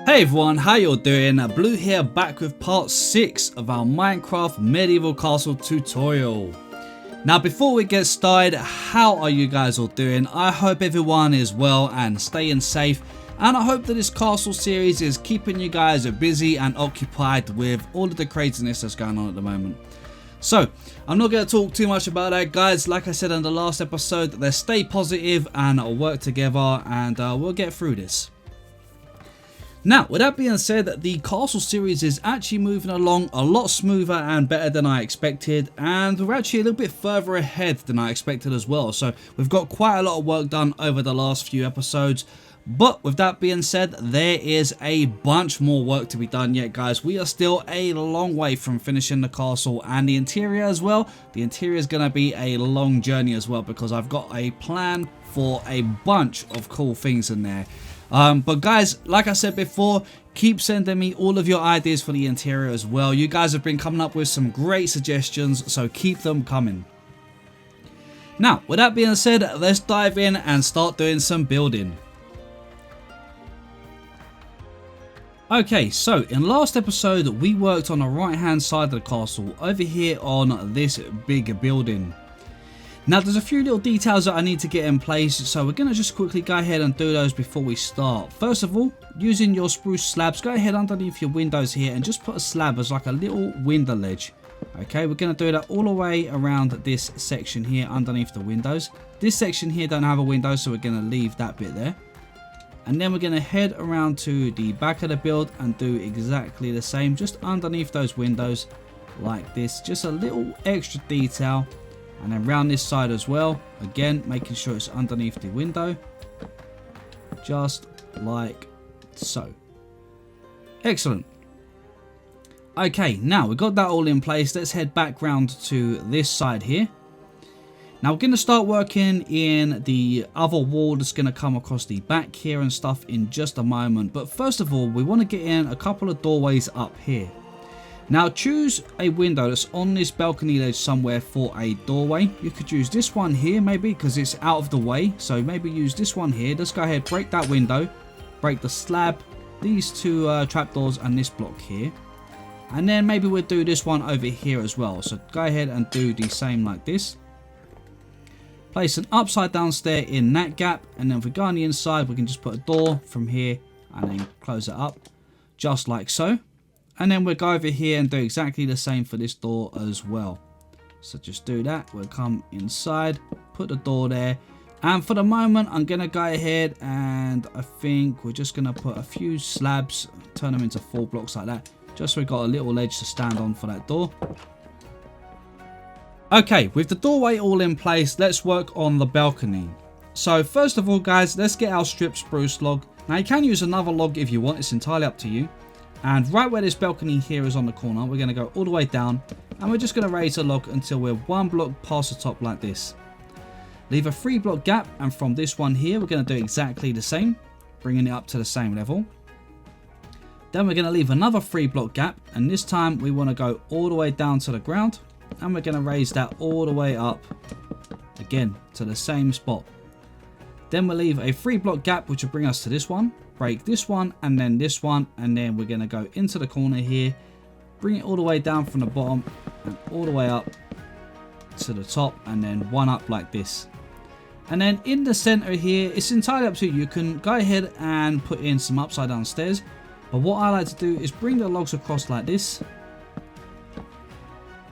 Hey everyone, how you all doing? Blue here, back with part 6 of our Minecraft medieval castle tutorial. Now before we get started, how are you guys all doing? I hope everyone is well and staying safe, and I hope that this castle series is keeping you guys busy and occupied with all of the craziness that's going on at the moment. So, I'm not going to talk too much about that, guys. Like I said in the last episode, let's stay positive and work together, and we'll get through this. Now, with that being said, the castle series is actually moving along a lot smoother and better than I expected, and we're actually a little bit further ahead than I expected as well. So we've got quite a lot of work done over the last few episodes, but with that being said, there is a bunch more work to be done yet, guys. We are still a long way from finishing the castle and the interior as well. The interior is going to be a long journey as well, because I've got a plan for a bunch of cool things in there. But guys, like I said before, keep sending me all of your ideas for the interior as well. You guys have been coming up with some great suggestions, so keep them coming. Now, with that being said, let's dive in and start doing some building. Okay, so in last episode, we worked on the right hand side of the castle over here on this big building. Now there's a few little details that I need to get in place, so we're going to just quickly go ahead and do those before we start. First of all, using your spruce slabs, go ahead underneath your windows here and just put a slab as like a little window ledge. Okay, we're going to do that all the way around this section here underneath the windows. This section here don't have a window, so we're going to leave that bit there. And then we're going to head around to the back of the build and do exactly the same, just underneath those windows like this. Just a little extra detail. And then round this side as well, again making sure it's underneath the window, just like so. Excellent. Okay, now we've got that all in place. Let's head back round to this side here. Now we're going to start working in the other wall that's going to come across the back here and stuff in just a moment. But first of all, we want to get in a couple of doorways up here. Now choose a window that's on this balcony ledge somewhere for a doorway. You could use this one here maybe, because it's out of the way. So maybe use this one here. Let's go ahead, break that window, break the slab, these two trapdoors and this block here. And then maybe we'll do this one over here as well. So go ahead and do the same like this. Place an upside down stair in that gap, and then if we go on the inside, we can just put a door from here and then close it up just like so. And then we'll go over here and do exactly the same for this door as well. So just do that. We'll come inside, put the door there. And for the moment, I'm going to go ahead and I think we're just going to put a few slabs, turn them into 4 blocks like that. Just so we've got a little ledge to stand on for that door. Okay, with the doorway all in place, let's work on the balcony. So first of all, guys, let's get our stripped spruce log. Now you can use another log if you want. It's entirely up to you. And right where this balcony here is on the corner, we're going to go all the way down, and we're just going to raise the log until we're 1 block past the top like this. Leave a 3 block gap, and from this one here, we're going to do exactly the same, bringing it up to the same level. Then we're going to leave another 3 block gap, and this time we want to go all the way down to the ground, and we're going to raise that all the way up again to the same spot. Then we'll leave a 3 block gap, which will bring us to this one. Break this one and then this one, and then we're going to go into the corner here, bring it all the way down from the bottom and all the way up to the top, and then 1 up like this. And then in the center here, it's entirely up to you. You can go ahead and put in some upside down stairs, but what I like to do is bring the logs across like this.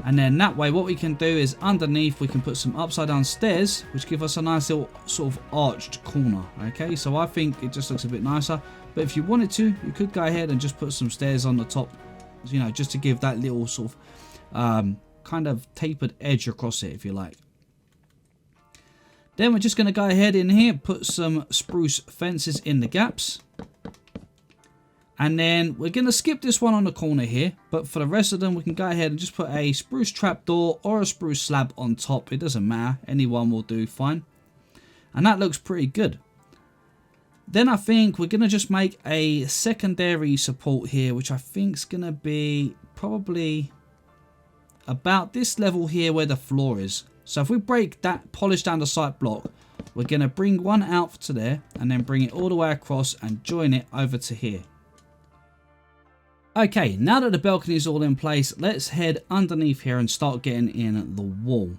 And then that way, what we can do is underneath, we can put some upside down stairs, which give us a nice little sort of arched corner. Okay, so I think it just looks a bit nicer. But if you wanted to, you could go ahead and just put some stairs on the top, you know, just to give that little sort of kind of tapered edge across it, if you like. Then we're just going to go ahead in here, put some spruce fences in the gaps. And then we're going to skip this one on the corner here, but for the rest of them, we can go ahead and just put a spruce trapdoor or a spruce slab on top. It doesn't matter. Any one will do fine. And that looks pretty good. Then I think we're going to just make a secondary support here, which I think is going to be probably about this level here where the floor is. So if we break that polished andesite block, we're going to bring one out to there and then bring it all the way across and join it over to here. Okay, now that the balcony is all in place, let's head underneath here and start getting in the wall.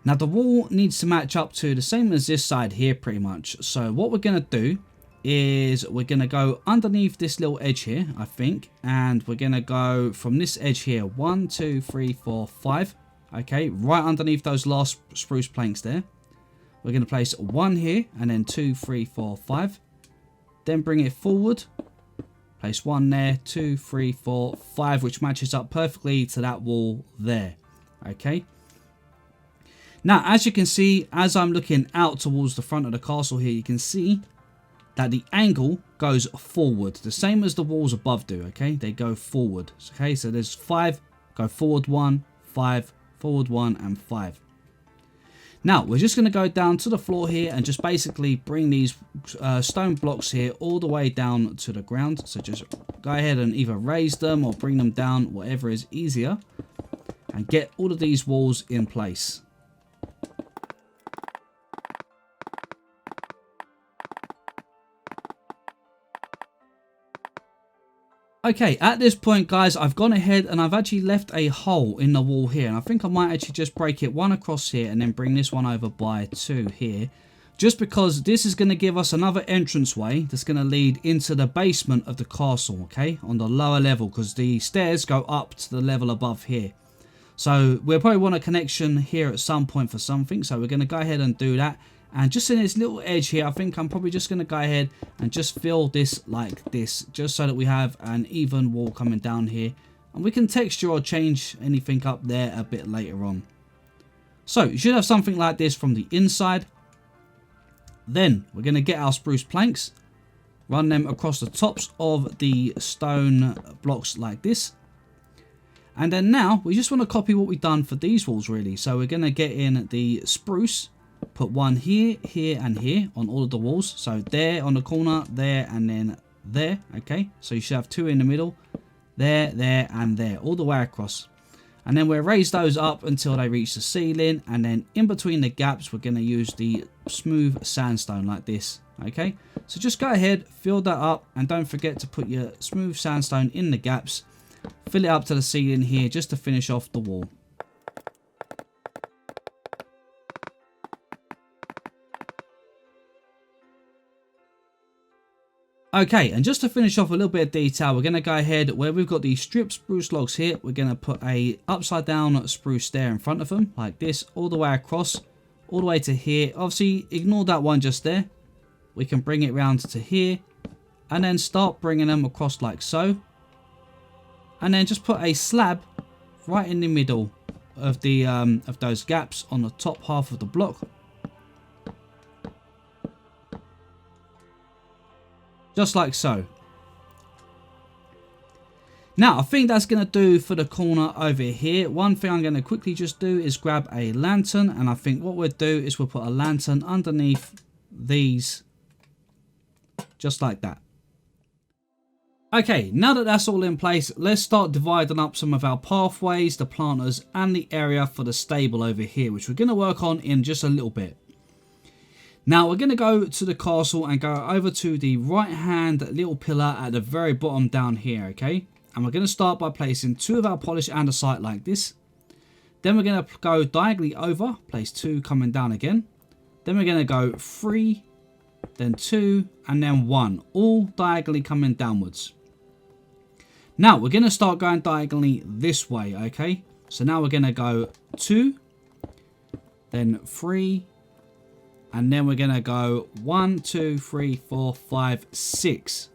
Now the wall needs to match up to the same as this side here pretty much. So what we're going to do is we're going to go underneath this little edge here, I think. And we're going to go from this edge here, 1, 2, 3, 4, 5. Okay, right underneath those last spruce planks there. We're going to place 1 here and then 2, 3, 4, 5. Then bring it forward. Place 1 there, 2, 3, 4, 5, which matches up perfectly to that wall there. Okay. Now, as you can see, as I'm looking out towards the front of the castle here, you can see that the angle goes forward. The same as the walls above do, okay? They go forward. Okay, so there's 5, go forward 1, 5, forward 1, and 5. Now, we're just going to go down to the floor here and just basically bring these stone blocks here all the way down to the ground. So just go ahead and either raise them or bring them down, whatever is easier. And get all of these walls in place. Okay, at this point, guys, I've gone ahead and I've actually left a hole in the wall here. And I think I might actually just break it 1 across here and then bring this one over by 2 here. Just because this is going to give us another entranceway that's going to lead into the basement of the castle, okay? On the lower level, because the stairs go up to the level above here. So we'll probably want a connection here at some point for something. So we're going to go ahead and do that. And just in this little edge here, I think I'm probably just going to go ahead and just fill this like this. Just so that we have an even wall coming down here. And we can texture or change anything up there a bit later on. So you should have something like this from the inside. Then we're going to get our spruce planks. Run them across the tops of the stone blocks like this. And then now we just want to copy what we've done for these walls really. So we're going to get in the spruce. Put 1 here, here, and here on all of the walls. So there on the corner, there, and then there. Okay, so you should have 2 in the middle. There, there, and there. All the way across. And then we'll raise those up until they reach the ceiling. And then in between the gaps, we're going to use the smooth sandstone like this. Okay, so just go ahead, fill that up. And don't forget to put your smooth sandstone in the gaps. Fill it up to the ceiling here just to finish off the wall. Okay, and just to finish off a little bit of detail, we're going to go ahead where we've got these stripped spruce logs here. We're going to put a upside down spruce stair in front of them like this, all the way across, all the way to here. Obviously, ignore that one just there. We can bring it round to here and then start bringing them across like so. And then just put a slab right in the middle of the of those gaps on the top half of the block. Just like so. Now, I think that's going to do for the corner over here. One thing I'm going to quickly just do is grab a lantern. And I think what we'll do is we'll put a lantern underneath these. Just like that. Okay, now that that's all in place, let's start dividing up some of our pathways, the planters, and the area for the stable over here, which we're going to work on in just a little bit. Now we're going to go to the castle and go over to the right hand little pillar at the very bottom down here, okay? And we're going to start by placing 2 of our polished andesite like this. Then we're going to go diagonally over, place 2 coming down again. Then we're going to go 3, then 2, and then 1, all diagonally coming downwards. Now we're going to start going diagonally this way, okay? So now we're going to go 2, then 3, and then we're going to go 1, 2, 3, 4, 5, 6.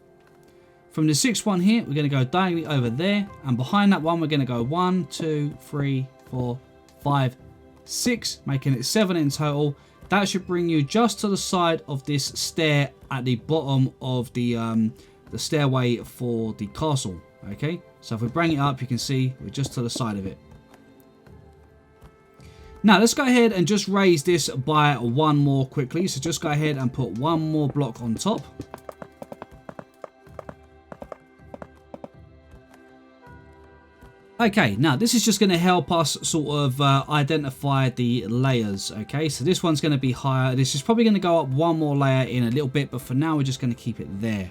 From the 6th one here, we're going to go diagonally over there. And behind that one, we're going to go 1, 2, 3, 4, 5, 6. Making it 7 in total. That should bring you just to the side of this stair at the bottom of the stairway for the castle. Okay, so if we bring it up, you can see we're just to the side of it. Now let's go ahead and just raise this by 1 more quickly. So just go ahead and put 1 more block on top. Okay, now this is just going to help us sort of identify the layers. Okay, so this one's going to be higher. This is probably going to go up 1 more layer in a little bit, but for now we're just going to keep it there.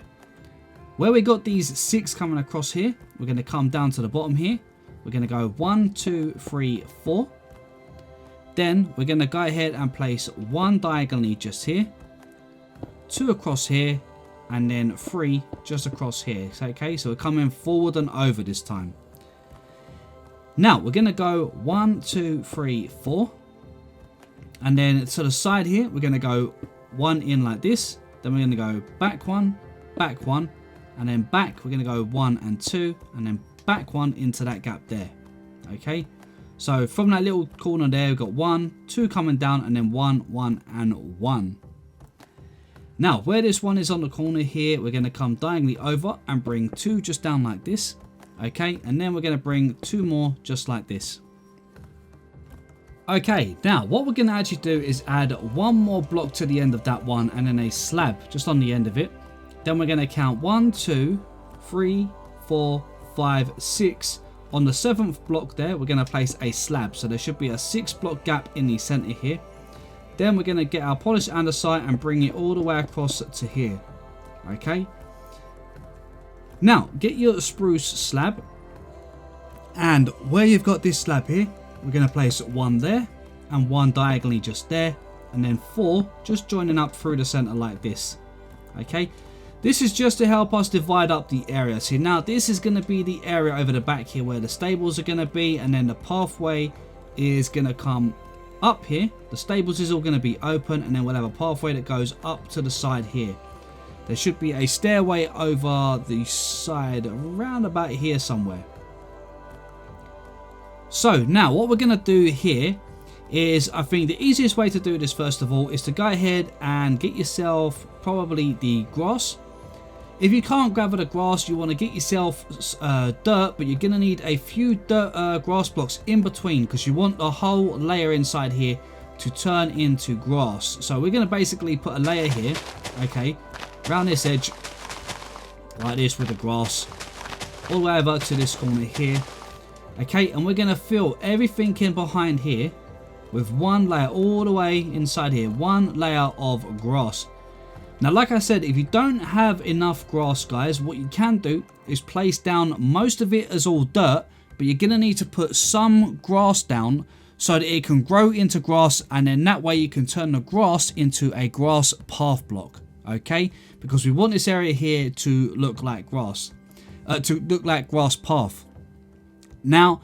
Where we got these 6 coming across here, we're going to come down to the bottom here. We're going to go 1, 2, 3, 4. Then we're going to go ahead and place 1 diagonally just here, 2 across here, and then 3 just across here. Okay, so we're coming forward and over this time. Now we're going to go 1, 2, 3, 4. And then to the side here, we're going to go 1 in like this. Then we're going to go back 1, and then back. We're going to go 1 and 2, and then back 1 into that gap there. Okay, so from that little corner there, we've got 1, 2 coming down, and then 1, 1, and 1. Now, where this one is on the corner here, we're going to come diagonally over and bring 2 just down like this. Okay, and then we're going to bring 2 more just like this. Okay, now what we're going to actually do is add 1 more block to the end of that one, and then a slab just on the end of it. Then we're going to count 1, 2, 3, 4, 5, 6. On the 7th block there, we're going to place a slab. So there should be a 6 block gap in the center here. Then we're going to get our polished andesite and bring it all the way across to here. Okay. Now, get your spruce slab. And where you've got this slab here, we're going to place 1 there and 1 diagonally just there. And then 4 just joining up through the center like this. Okay. This is just to help us divide up the area. See, now this is going to be the area over the back here where the stables are going to be. And then the pathway is going to come up here. The stables is all going to be open. And then we'll have a pathway that goes up to the side here. There should be a stairway over the side around about here somewhere. So now what we're going to do here is, I think the easiest way to do this first of all is to go ahead and get yourself probably the grass. If you can't gather the grass, you want to get yourself dirt, but you're going to need a few dirt grass blocks in between, because you want the whole layer inside here to turn into grass. So we're going to basically put a layer here, okay, around this edge like this with the grass all the way over to this corner here. Okay, and we're going to fill everything in behind here with 1 layer all the way inside here, 1 layer of grass. Now, like I said, if you don't have enough grass, guys, what you can do is place down most of it as all dirt, but you're going to need to put some grass down so that it can grow into grass, and then that way you can turn the grass into a grass path block, okay? Because we want this area here to look like grass, grass path. Now,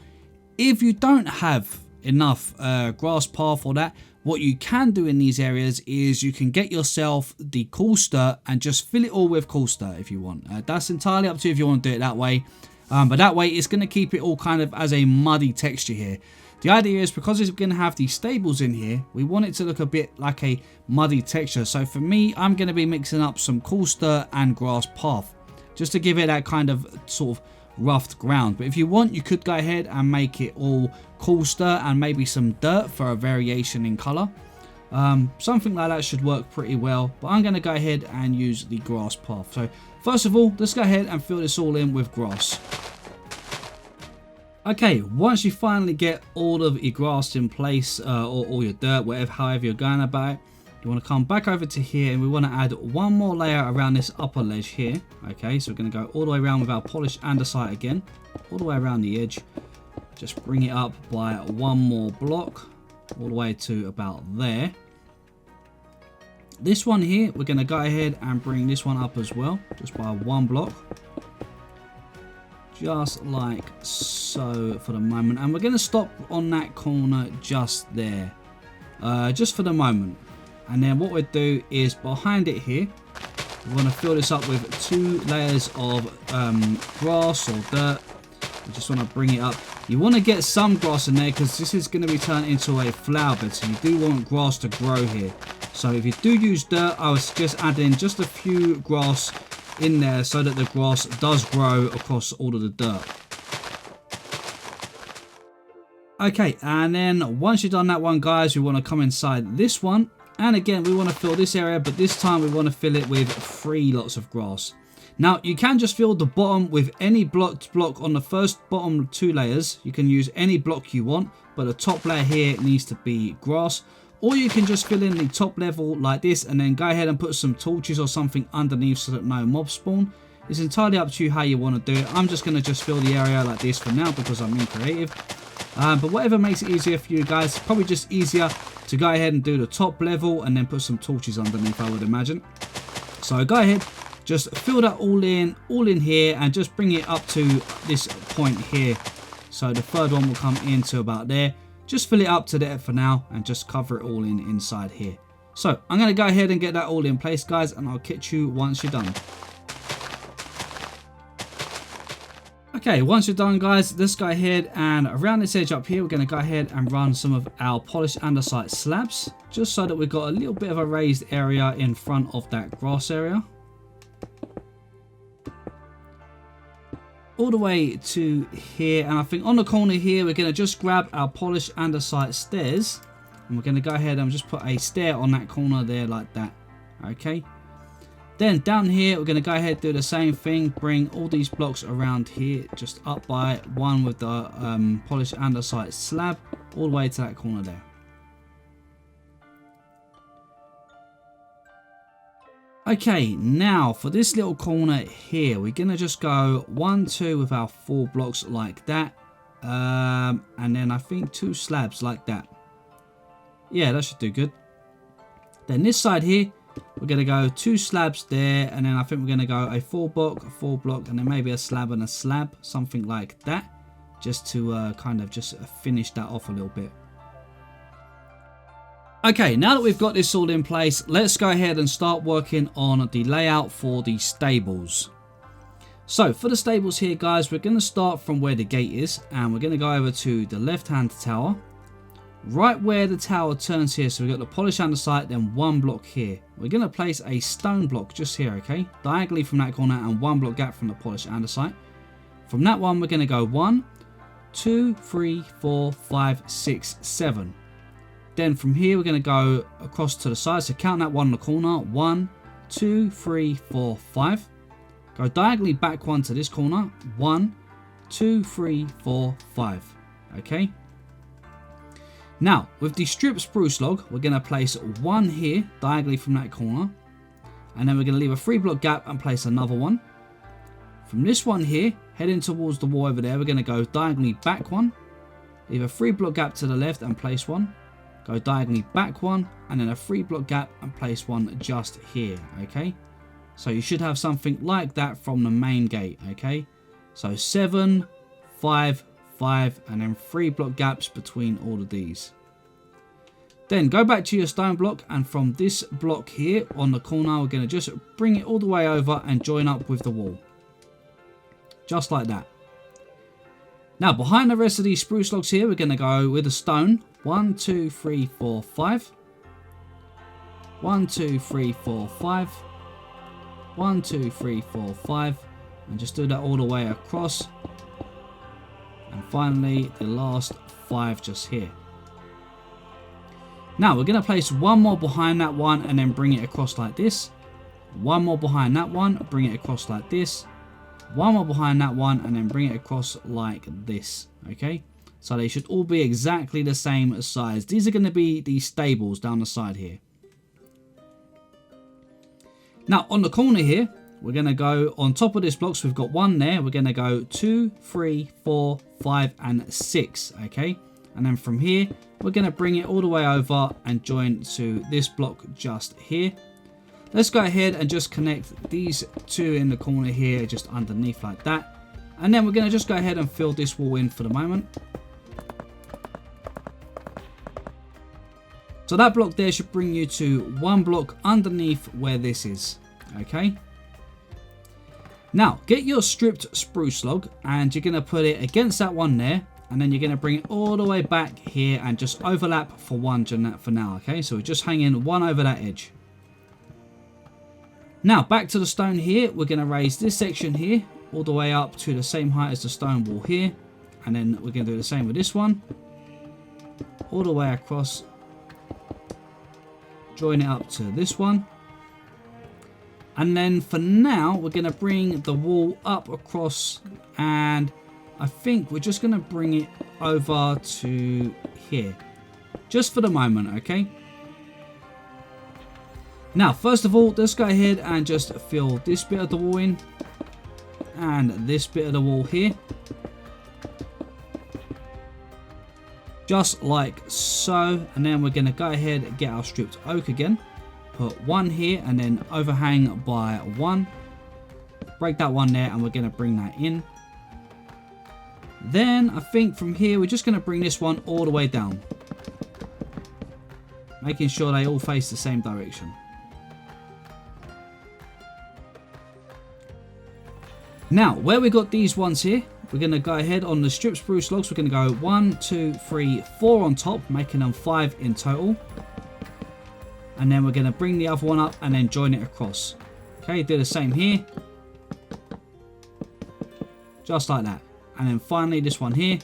if you don't have enough grass path or that, what you can do in these areas is you can get yourself the coarse dirt and just fill it all with coarse dirt if you want. That's entirely up to you if you want to do it that way. But that way it's going to keep it all kind of as a muddy texture here. The idea is, because it's going to have these stables in here, we want it to look a bit like a muddy texture. So for me, I'm going to be mixing up some coarse dirt and grass path, just to give it that kind of sort of roughed ground. But if you want, you could go ahead and make it all coarse dirt and maybe some dirt for a variation in color. Something like that should work pretty well, but I'm going to go ahead and use the grass path. So first of all, let's go ahead and fill this all in with grass. Okay, once you finally get all of your grass in place, or all your dirt, however you're going about it, you want to come back over to here, and we want to add 1 more layer around this upper ledge here. Okay, so we're going to go all the way around with our polished andesite again, all the way around the edge. Just bring it up by 1 more block, all the way to about there. This one here, we're going to go ahead and bring this one up as well, just by 1 block. Just like so for the moment. And we're going to stop on that corner just there, just for the moment. And then what we'll do is, behind it here, we want to fill this up with 2 layers of grass or dirt. We just want to bring it up. You want to get some grass in there, because this is going to be turned into a flower bed, so you do want grass to grow here. So if you do use dirt, I would suggest adding just a few grass in there so that the grass does grow across all of the dirt. Okay, and then once you've done that one, guys, we want to come inside this one. And again, we want to fill this area, but this time we want to fill it with 3 lots of grass. Now, you can just fill the bottom with any block on the first bottom 2 layers. You can use any block you want, but the top layer here needs to be grass. Or you can just fill in the top level like this, and then go ahead and put some torches or something underneath so that no mobs spawn. It's entirely up to you how you want to do it. I'm just going to just fill the area like this for now because I'm in creative. But whatever makes it easier for you guys, probably just easier to go ahead and do the top level and then put some torches underneath, I would imagine. So go ahead, just fill that all in here, and just bring it up to this point here. So the third one will come into about there. Just fill it up to there for now and just cover it all in inside here. So I'm going to go ahead and get that all in place, guys, and I'll catch you once you're done. Okay, once you're done, guys, let's go ahead and around this edge up here, we're going to go ahead and run some of our polished andesite slabs, just so that we've got a little bit of a raised area in front of that grass area. All the way to here, and I think on the corner here, we're going to just grab our polished andesite stairs, and we're going to go ahead and just put a stair on that corner there like that. Okay. Then down here, we're going to go ahead and do the same thing. Bring all these blocks around here, just up by one with the polished andesite slab, all the way to that corner there. Okay, now for this little corner here, we're going to just go 1, 2 with our 4 blocks like that. And then I think 2 slabs like that. Yeah, that should do good. Then this side here, we're going to go 2 slabs there, and then I think we're going to go a 4 block, and then maybe a slab and a slab, something like that, just to kind of just finish that off a little bit. Okay, now that we've got this all in place, let's go ahead and start working on the layout for the stables. So for the stables here, guys, we're going to start from where the gate is, and we're going to go over to the left hand tower. Right where the tower turns here, so we've got the polished andesite, then 1 block here. We're going to place a stone block just here, okay? Diagonally from that corner, and 1 block gap from the polished andesite. From that one, we're going to go 1, 2, 3, 4, 5, 6, 7. Then from here, we're going to go across to the side, so count that one in the corner. 1, 2, 3, 4, 5. Go diagonally back 1 to this corner. 1, 2, 3, 4, 5. Okay? Now, with the stripped spruce log, we're going to place 1 here, diagonally from that corner. And then we're going to leave a 3 block gap and place another one. From this one here, heading towards the wall over there, we're going to go diagonally back 1. Leave a 3 block gap to the left and place 1. Go diagonally back 1, and then a 3 block gap and place 1 just here, okay? So you should have something like that from the main gate, okay? So 7, 5, 5, and then 3 block gaps between all of these. Then go back to your stone block, and from this block here on the corner, we're going to just bring it all the way over and join up with the wall. Just like that. Now behind the rest of these spruce logs here, we're going to go with a stone. 1, 2, 3, 4, 5. 1, 2, 3, 4, 5. 1, 2, 3, 4, 5. And just do that all the way across. And finally, the last 5 just here. Now, we're going to place 1 more behind that one and then bring it across like this. 1 more behind that one, bring it across like this. 1 more behind that one and then bring it across like this. Okay? So they should all be exactly the same size. These are going to be the stables down the side here. Now, on the corner here, we're going to go on top of this block. So we've got 1 there. We're going to go 2, 3, 4, 5, and 6. Okay. And then from here, we're going to bring it all the way over and join to this block just here. Let's go ahead and just connect these 2 in the corner here, just underneath like that. And then we're going to just go ahead and fill this wall in for the moment. So that block there should bring you to 1 block underneath where this is. Okay. Now, get your stripped spruce log and you're going to put it against that one there. And then you're going to bring it all the way back here and just overlap for 1 for now. Okay, so we're just hanging 1 over that edge. Now, back to the stone here. We're going to raise this section here all the way up to the same height as the stone wall here. And then we're going to do the same with this one. All the way across. Join it up to this one. And then for now, we're going to bring the wall up across, and I think we're just going to bring it over to here. Just for the moment, okay? Now, first of all, let's go ahead and just fill this bit of the wall in. and this bit of the wall here. Just like so. And then we're going to go ahead and get our stripped oak again. Put one here and then overhang by one. Break that one there and we're going to bring that in. Then I think from here we're just going to bring this one all the way down. Making sure they all face the same direction. Now, where we got these ones here, we're going to go ahead on the stripped spruce logs. We're going to go 1, 2, 3, 4 on top, making them 5 in total. And then we're going to bring the other one up and then join it across. Okay, do the same here. Just like that. And then finally this one here.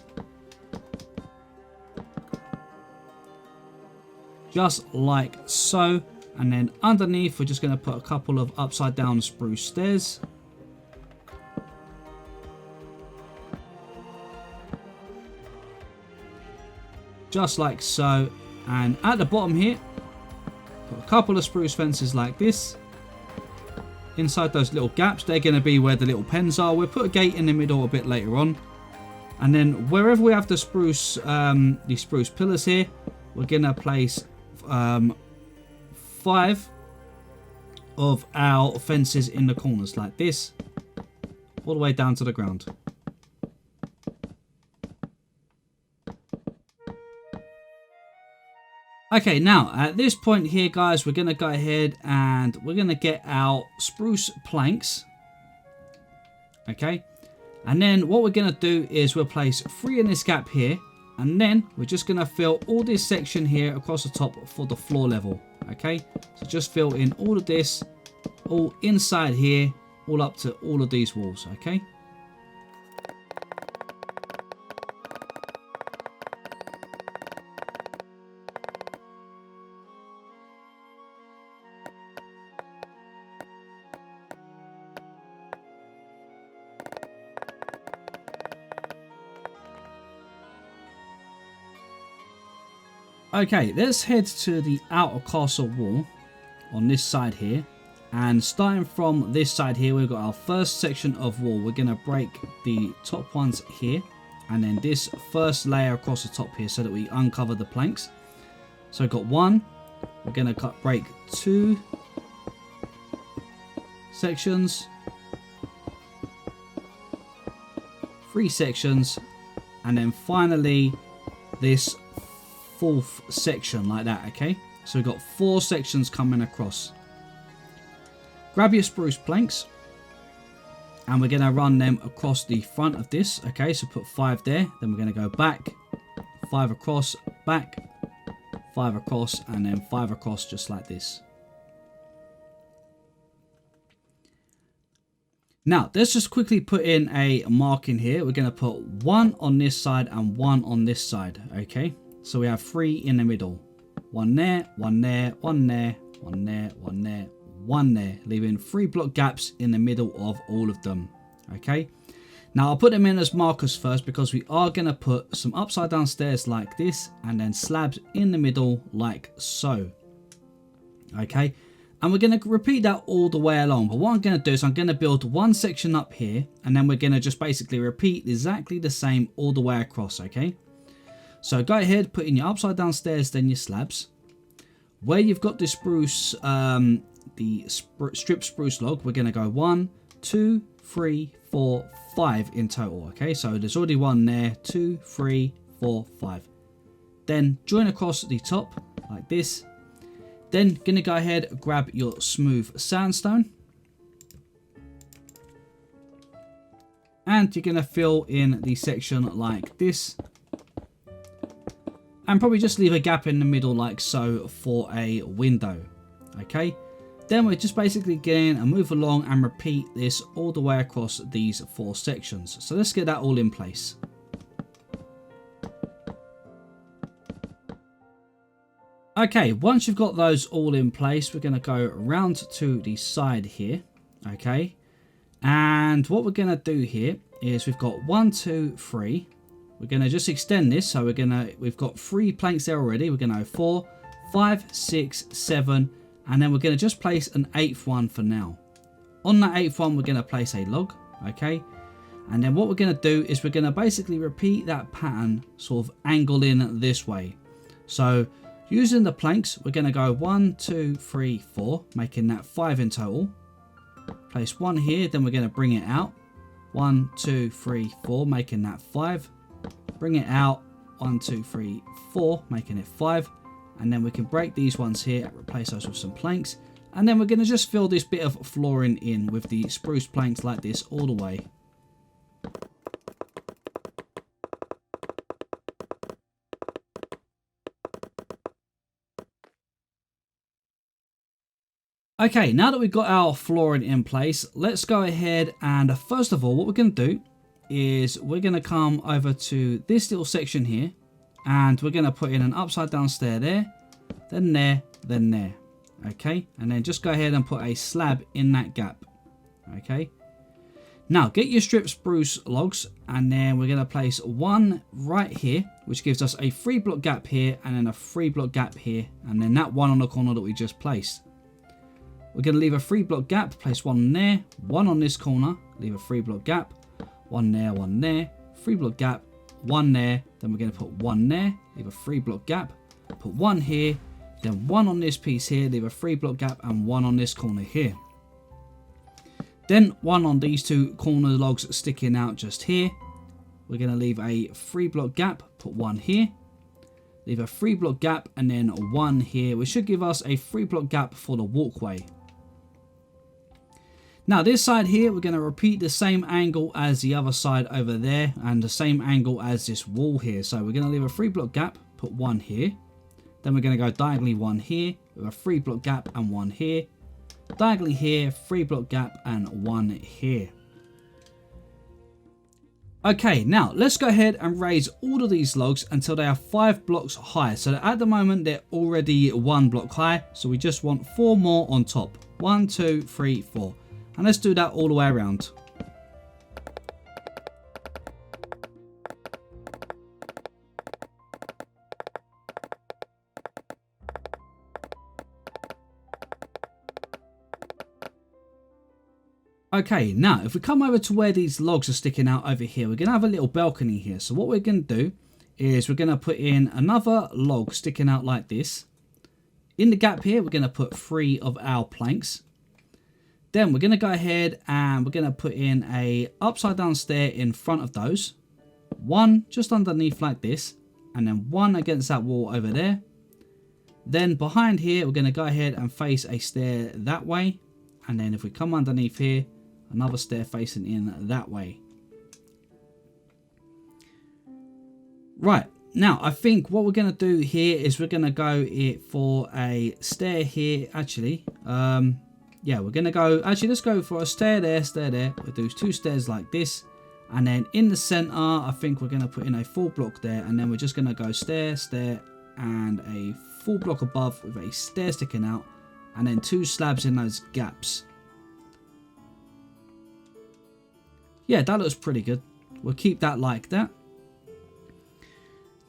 Just like so. And then underneath we're just going to put a couple of upside down spruce stairs. Just like so. And at the bottom here, put a couple of spruce fences like this. Inside those little gaps, they're going to be where the little pens are. We'll put a gate in the middle a bit later on. And then wherever we have the spruce pillars here, we're going to place 5 of our fences in the corners like this. All the way down to the ground. Okay, now at this point here, guys, we're going to go ahead and we're going to get our spruce planks. Okay, and then what we're going to do is we'll place 3 in this gap here, and then we're just going to fill all this section here across the top for the floor level. Okay, so just fill in all of this, all inside here, all up to all of these walls. Okay. Okay, let's head to the outer castle wall on this side here. And starting from this side here, we've got our first section of wall. We're going to break the top ones here. And then this first layer across the top here so that we uncover the planks. So we've got 1. We're going to break 2 sections. 3 sections. And then finally this 4th section like that. Okay, so we've got 4 sections coming across. Grab your spruce planks and we're going to run them across the front of this. Okay, so put 5 there, then we're going to go back, 5 across, back, 5 across, and then 5 across, just like this. Now let's just quickly put in a mark in here. We're going to put 1 on this side and 1 on this side. Okay, so we have 3 in the middle. 1 there, 1 there, 1 there, 1 there, 1 there, 1 there, leaving 3 block gaps in the middle of all of them. Okay, now I'll put them in as markers first because we are going to put some upside down stairs like this and then slabs in the middle like so. Okay, and we're going to repeat that all the way along. But what I'm going to do is I'm going to build 1 section up here and then we're going to just basically repeat exactly the same all the way across. Okay, so go ahead, put in your upside down stairs, then your slabs. Where you've got the spruce, strip spruce log, we're going to go 1, 2, 3, 4, 5 in total. Okay, so there's already 1 there, 2, 3, 4, 5. Then join across the top like this. Then going to go ahead, grab your smooth sandstone. And you're going to fill in the section like this. And probably just leave a gap in the middle like so for a window. Okay, then we're just basically going to move along and repeat this all the way across these 4 sections. So let's get that all in place. Okay, once you've got those all in place, we're going to go around to the side here. Okay, and what we're going to do here is we've got 1, 2, 3. We're going to just extend this. So we've got 3 planks there already. We're going to go 4, 5, 6, 7. And then we're going to just place an 8th one for now. On that 8th one, we're going to place a log. Okay, and then what we're going to do is we're going to basically repeat that pattern sort of angled in this way. So using the planks, we're going to go 1, 2, 3, 4, making that 5 in total. Place 1 here, then we're going to bring it out. 1, 2, 3, 4, making that 5. Bring it out. 1, 2, 3, 4, making it 5. And then we can break these ones here, replace those with some planks. And then we're going to just fill this bit of flooring in with the spruce planks like this all the way. Okay, now that we've got our flooring in place, let's go ahead and first of all, what we're going to do is we're going to come over to this little section here and we're going to put in an upside down stair there, then there, then there. Okay, and then just go ahead and put a slab in that gap. Okay, now get your strip spruce logs and then we're going to place one right here, which gives us a 3 block gap here and then a 3 block gap here, and then that one on the corner that we just placed. We're going to leave a 3 block gap, place one there, one on this corner, leave a 3 block gap, one there, 3 block gap, one there, then we're going to put one there, leave a 3 block gap, put one here, then one on this piece here, leave a 3 block gap, and one on this corner here. Then one on these 2 corner logs sticking out just here. We're going to leave a 3 block gap, put one here, leave a 3 block gap, and then one here, which should give us a 3 block gap for the walkway. Now this side here, we're going to repeat the same angle as the other side over there and the same angle as this wall here. So we're going to leave a 3 block gap, put one here. Then we're going to go diagonally one here with a 3 block gap and one here. Diagonally here, 3 block gap and one here. Okay, now let's go ahead and raise all of these logs until they are 5 blocks high. So at the moment they're already 1 block high. So we just want 4 more on top. 1, 2, 3, 4. And let's do that all the way around. Okay, now if we come over to where these logs are sticking out over here, we're going to have a little balcony here. So what we're going to do is we're going to put in another log sticking out like this. In the gap here, we're going to put 3 of our planks. Then we're going to go ahead and we're going to put in a upside down stair in front of those. One just underneath like this. And then one against that wall over there. Then behind here, we're going to go ahead and face a stair that way. And then if we come underneath here, another stair facing in that way. Right. Now, I think what we're going to do here is we're going to go for a stair here, actually. Yeah, we're going to go, actually, let's go for a stair there, stair there. We'll do 2 stairs like this. And then in the center, I think we're going to put in a 4 block there. And then we're just going to go stair, stair, and a 4 block above with a stair sticking out. And then 2 slabs in those gaps. Yeah, that looks pretty good. We'll keep that like that.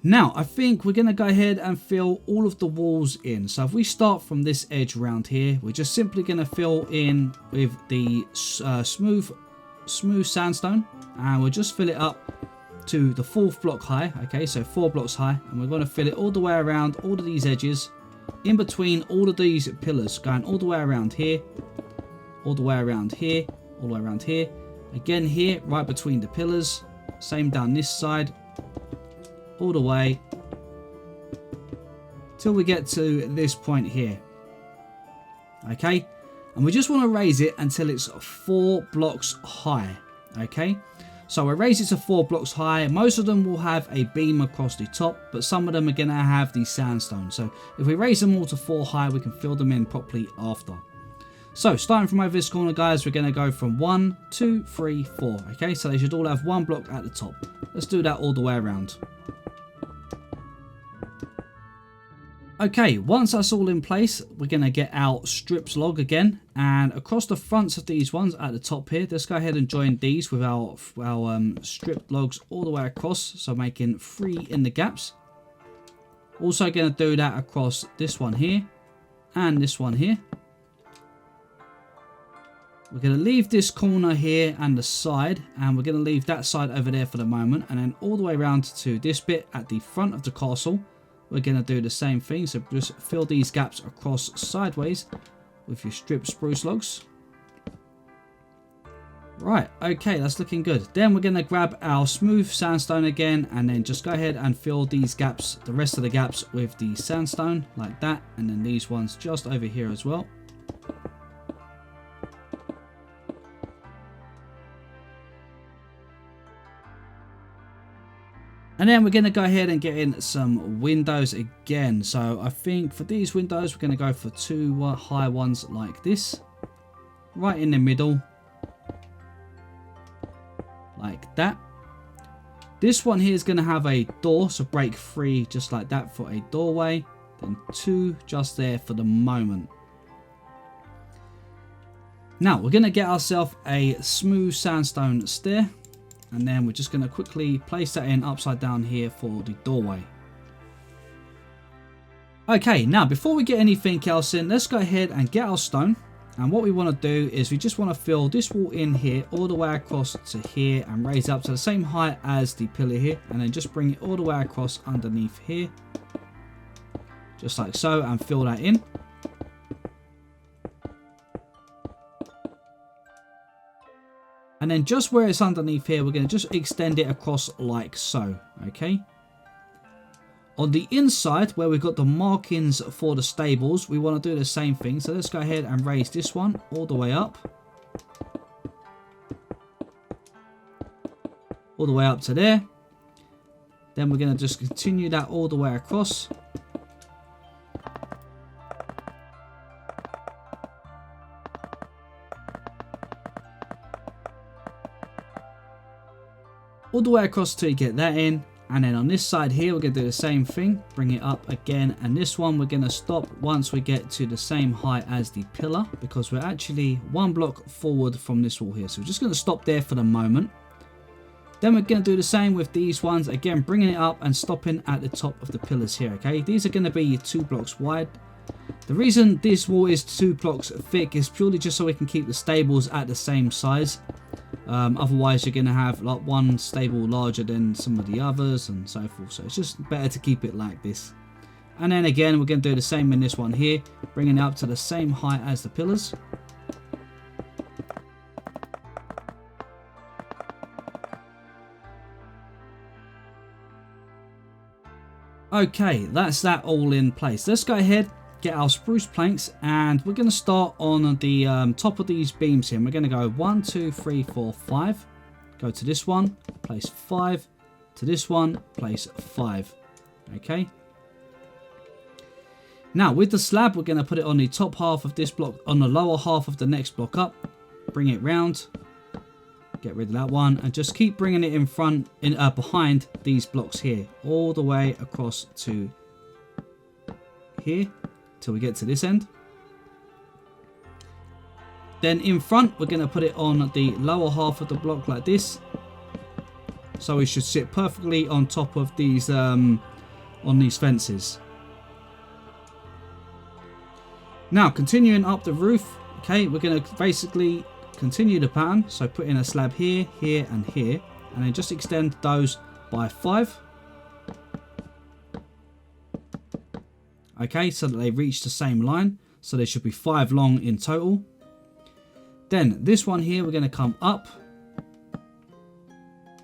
Now, I think we're going to go ahead and fill all of the walls in. So if we start from this edge around here, we're just simply going to fill in with the smooth sandstone. And we'll just fill it up to the 4th block high. Okay, so 4 blocks high. And we're going to fill it all the way around all of these edges. In between all of these pillars. Going all the way around here. All the way around here. All the way around here. Again here, right between the pillars. Same down this side. All the way till we get to this point here. Okay, and we just want to raise it until it's 4 blocks high. Okay, so we raise it to 4 blocks high. Most of them will have a beam across the top, but some of them are going to have the sandstone. So if we raise them all to 4 high, we can fill them in properly after. So starting from over this corner, guys, we're going to go from 1, 2, 3, 4. Okay, so they should all have 1 block at the top. Let's do that all the way around. Okay, once that's all in place, we're going to get our strips log again. And across the fronts of these ones at the top here, let's go ahead and join these with our strip logs all the way across. So making 3 in the gaps. Also going to do that across this one here and this one here. We're going to leave this corner here and the side, and we're going to leave that side over there for the moment, and then all the way around to this bit at the front of the castle. We're going to do the same thing, so just fill these gaps across sideways with your stripped spruce logs. Right, okay, that's looking good. Then we're going to grab our smooth sandstone again, and then just go ahead and fill these gaps, the rest of the gaps, with the sandstone like that, and then these ones just over here as well. And then we're going to go ahead and get in some windows again. So I think for these windows, we're going to go for two high ones like this. Right in the middle. Like that. This one here is going to have a door. So break 3 just like that for a doorway. Then 2 just there for the moment. Now we're going to get ourselves a smooth sandstone stair. And then we're just going to quickly place that in upside down here for the doorway. Okay, now before we get anything else in, let's go ahead and get our stone. And what we want to do is we just want to fill this wall in here all the way across to here and raise up to the same height as the pillar here. And then just bring it all the way across underneath here. Just like so, and fill that in. And then just where it's underneath here, we're going to just extend it across like so, okay? On the inside, where we've got the markings for the stables, we want to do the same thing. So let's go ahead and raise this one all the way up. All the way up to there. Then we're going to just continue that all the way across. All the way across till you get that in. And then on this side here, we're going to do the same thing. Bring it up again. And this one, we're going to stop once we get to the same height as the pillar. Because we're actually 1 block forward from this wall here. So we're just going to stop there for the moment. Then we're going to do the same with these ones. Again, bringing it up and stopping at the top of the pillars here. Okay, these are going to be 2 blocks wide. The reason this wall is 2 blocks thick is purely just so we can keep the stables at the same size. Otherwise you're going to have like one stable larger than some of the others and so forth. So it's just better to keep it like this. And then again, we're going to do the same in this one here. Bringing it up to the same height as the pillars. Okay, that's that all in place. Let's go ahead, get our spruce planks, and we're going to start on the top of these beams here. And we're going to go 1, 2, 3, 4, 5. Go to this one, place 5. To this one, place 5. Okay. Now with the slab, we're going to put it on the top half of this block, on the lower half of the next block up. Bring it round. Get rid of that one, and just keep bringing it in front, behind these blocks here, all the way across to here till we get to this end. Then in front, we're going to put it on the lower half of the block like this, so it should sit perfectly on top of these on these fences. Now continuing up the roof, okay, we're going to basically continue the pattern. So put in a slab here, here and here, and then just extend those by 5. Okay, so that they reach the same line. So there should be 5 long in total. Then this one here, we're going to come up.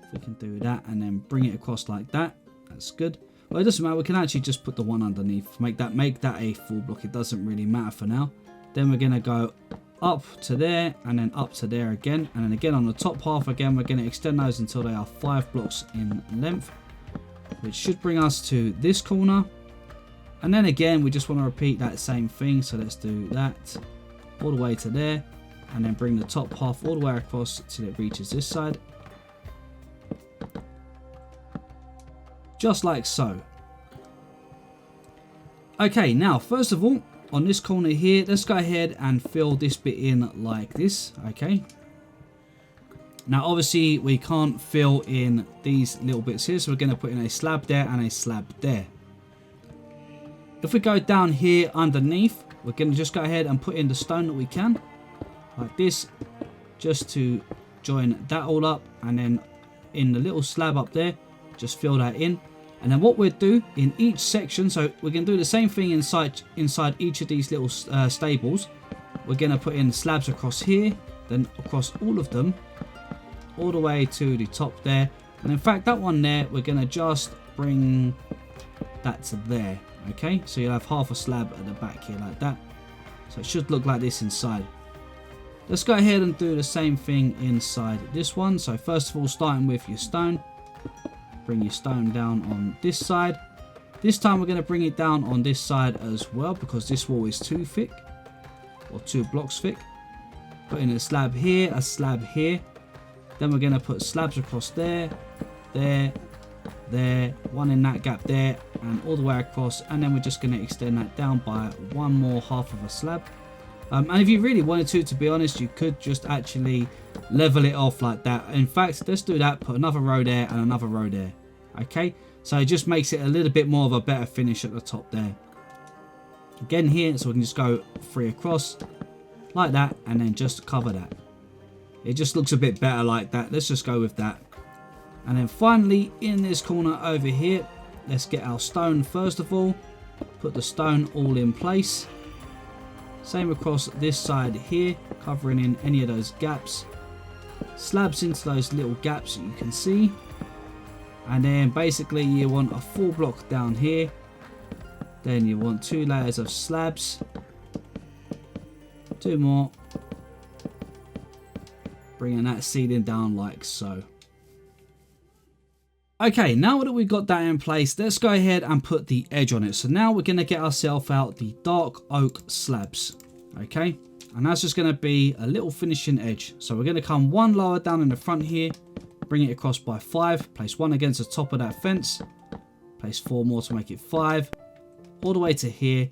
If we can do that and then bring it across like that. That's good. Well, it doesn't matter. We can actually just put the one underneath. Make that a full block. It doesn't really matter for now. Then we're going to go up to there and then up to there again, and then again on the top half again we're going to extend those until they are 5 blocks in length, which should bring us to this corner. And then again we just want to repeat that same thing, so let's do that all the way to there, and then bring the top half all the way across till it reaches this side, just like so. Okay, now first of all, on this corner here, let's go ahead and fill this bit in like this. Okay. Now obviously we can't fill in these little bits here, so we're going to put in a slab there and a slab there. If we go down here underneath, we're going to just go ahead and put in the stone that we can, like this, just to join that all up, and then in the little slab up there, just fill that in. And then what we'll do in each section, so we're going to do the same thing inside each of these little stables. We're going to put in slabs across here, then across all of them, all the way to the top there. And in fact, that one there, we're going to just bring that to there. Okay, so you'll have half a slab at the back here like that. So it should look like this inside. Let's go ahead and do the same thing inside this one. So first of all, starting with your stone. Bring your stone down on this side. This time we're going to bring it down on this side as well, because this wall is too thick, or 2 blocks thick. Put in a slab here, a slab here. Then we're going to put slabs across there, there, there, one in that gap there, and all the way across. And then we're just going to extend that down by one more half of a slab. And if you really wanted to be honest, you could just actually level it off like that. In fact, let's do that. Put another row there and another row there. Okay, so it just makes it a little bit more of a better finish at the top there. Again here, so we can just go 3 across like that, and then just cover that. It just looks a bit better like that. Let's just go with that. And then finally, in this corner over here, let's get our stone first of all. Put the stone all in place. Same across this side here, covering in any of those gaps. Slabs into those little gaps that you can see. And then basically you want a full block down here. Then you want 2 layers of slabs. 2 more. Bringing that ceiling down like so. Okay, now that we've got that in place, let's go ahead and put the edge on it. So now we're going to get ourselves out the dark oak slabs. Okay, and that's just going to be a little finishing edge. So we're going to come 1 lower down in the front here, bring it across by 5, place 1 against the top of that fence, place 4 more to make it 5, all the way to here.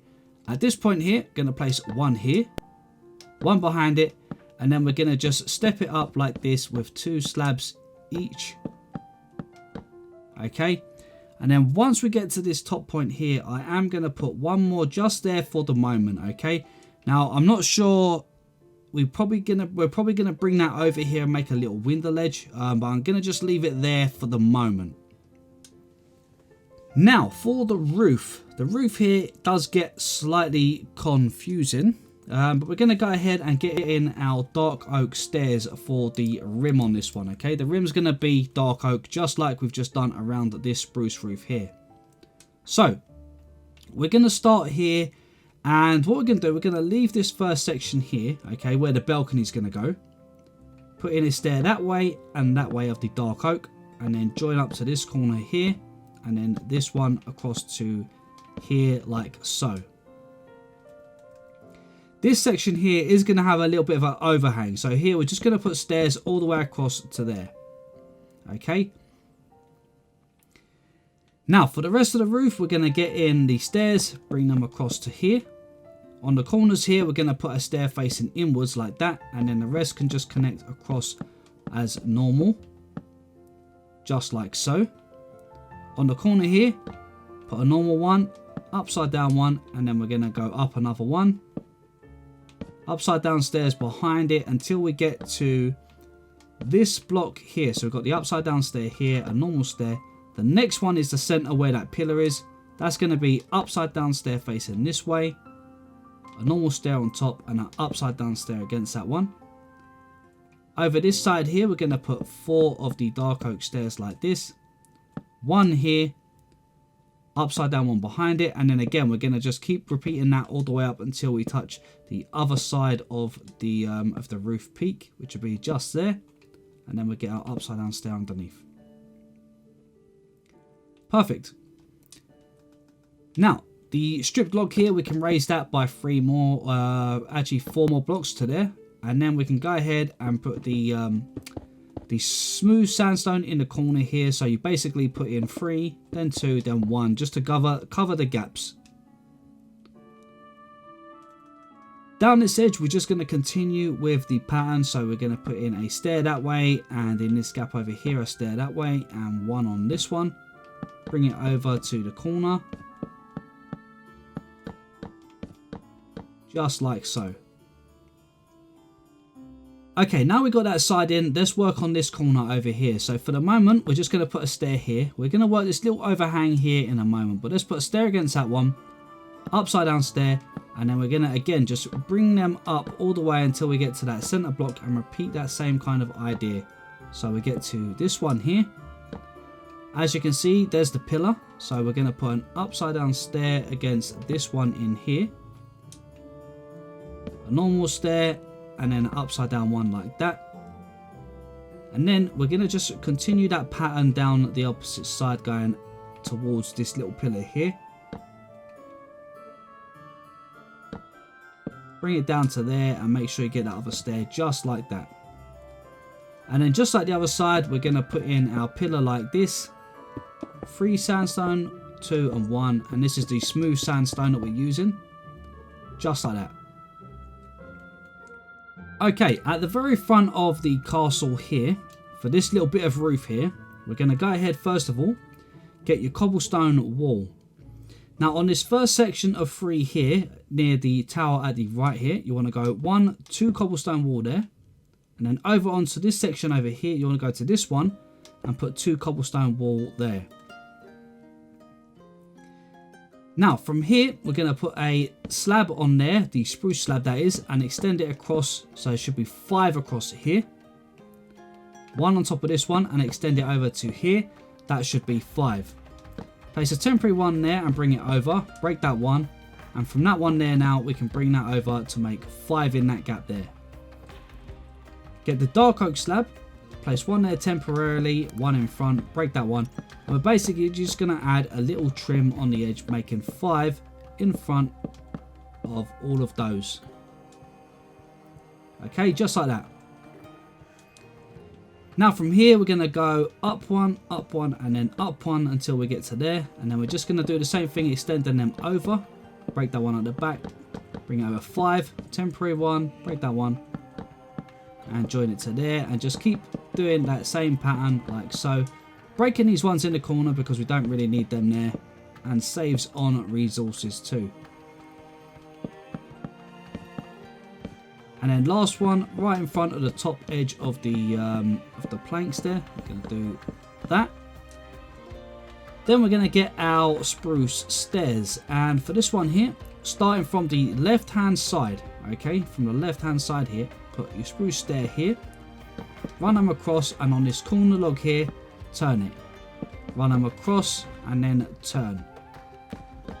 At this point here, going to place 1 here, 1 behind it, and then we're going to just step it up like this with 2 slabs each. Okay, and then once we get to this top point here, I am going to put 1 more just there for the moment. Okay, now I'm not sure, we're probably gonna bring that over here and make a little window ledge, but I'm gonna just leave it there for the moment. Now for the roof here does get slightly confusing. But we're going to go ahead and get in our dark oak stairs for the rim on this one. Okay, the rim's going to be dark oak, just like we've just done around this spruce roof here. So we're going to start here, and what we're going to do, we're going to leave this first section here, okay, where the balcony's going to go. Put in a stair that way and that way of the dark oak, and then join up to this corner here, and then this one across to here like so. This section here is going to have a little bit of an overhang. So here we're just going to put stairs all the way across to there. Okay. Now for the rest of the roof, we're going to get in the stairs, bring them across to here. On the corners here, we're going to put a stair facing inwards like that. And then the rest can just connect across as normal. Just like so. On the corner here, put a normal one, upside down one, and then we're going to go up another one. Upside down stairs behind it until we get to this block here. So we've got the upside down stair here, a normal stair. The next one is the center where that pillar is. That's going to be upside down stair facing this way, a normal stair on top, and an upside down stair against that one. Over this side here, we're going to put 4 of the dark oak stairs like this. 1 here, upside down one behind it, and then again we're going to just keep repeating that all the way up until we touch the other side of the roof peak, which will be just there, and then we get our upside down stair underneath. Perfect. Now the stripped log here, we can raise that by 3 more, actually 4 more blocks to there, and then we can go ahead and put the smooth sandstone in the corner here. So you basically put in 3, then 2, then 1, just to cover the gaps. Down this edge, we're just going to continue with the pattern. So we're going to put in a stair that way, and in this gap over here, a stair that way, and 1 on this one. Bring it over to the corner. Just like so. Okay, now we got that side in, let's work on this corner over here. So for the moment, we're just going to put a stair here. We're going to work this little overhang here in a moment, but let's put a stair against that one, upside down stair, and then we're going to again just bring them up all the way until we get to that center block and repeat that same kind of idea. So we get to this one here. As you can see, there's the pillar. So we're going to put an upside down stair against this one in here. A normal stair, and then an upside down one like that. And then we're going to just continue that pattern down the opposite side, going towards this little pillar here. Bring it down to there and make sure you get that other stair just like that. And then just like the other side, we're going to put in our pillar like this. 3 sandstone, 2 and 1. And this is the smooth sandstone that we're using. Just like that. Okay, at the very front of the castle here, for this little bit of roof here, we're going to go ahead first of all, get your cobblestone wall. Now on this first section of 3 here, near the tower at the right here, you want to go 1, 2 cobblestone wall there. And then over onto this section over here, you want to go to this one and put 2 cobblestone wall there. Now from here, we're going to put a slab on there, the spruce slab that is, and extend it across, so it should be 5 across here. 1 on top of this one and extend it over to here, that should be 5. Place a temporary one there and bring it over, break that one, and from that one there now, we can bring that over to make 5 in that gap there. Get the dark oak slab, place 1 there temporarily, 1 in front, break that one. And we're basically just going to add a little trim on the edge, making 5 in front of all of those. Okay, just like that. Now from here, we're going to go up 1, and then up 1 until we get to there. And then we're just going to do the same thing, extending them over. Break that one at the back, bring it over 5, temporary one, break that one. And join it to there, and just keep doing that same pattern like so, breaking these ones in the corner because we don't really need them there, and saves on resources too. And then last one right in front of the top edge of the planks there, we're going to do that. Then we're going to get our spruce stairs, and for this one here, starting from the left hand side, okay, from the left hand side here, put your spruce stair here, run them across, and on this corner log here, turn it. Run them across and then turn.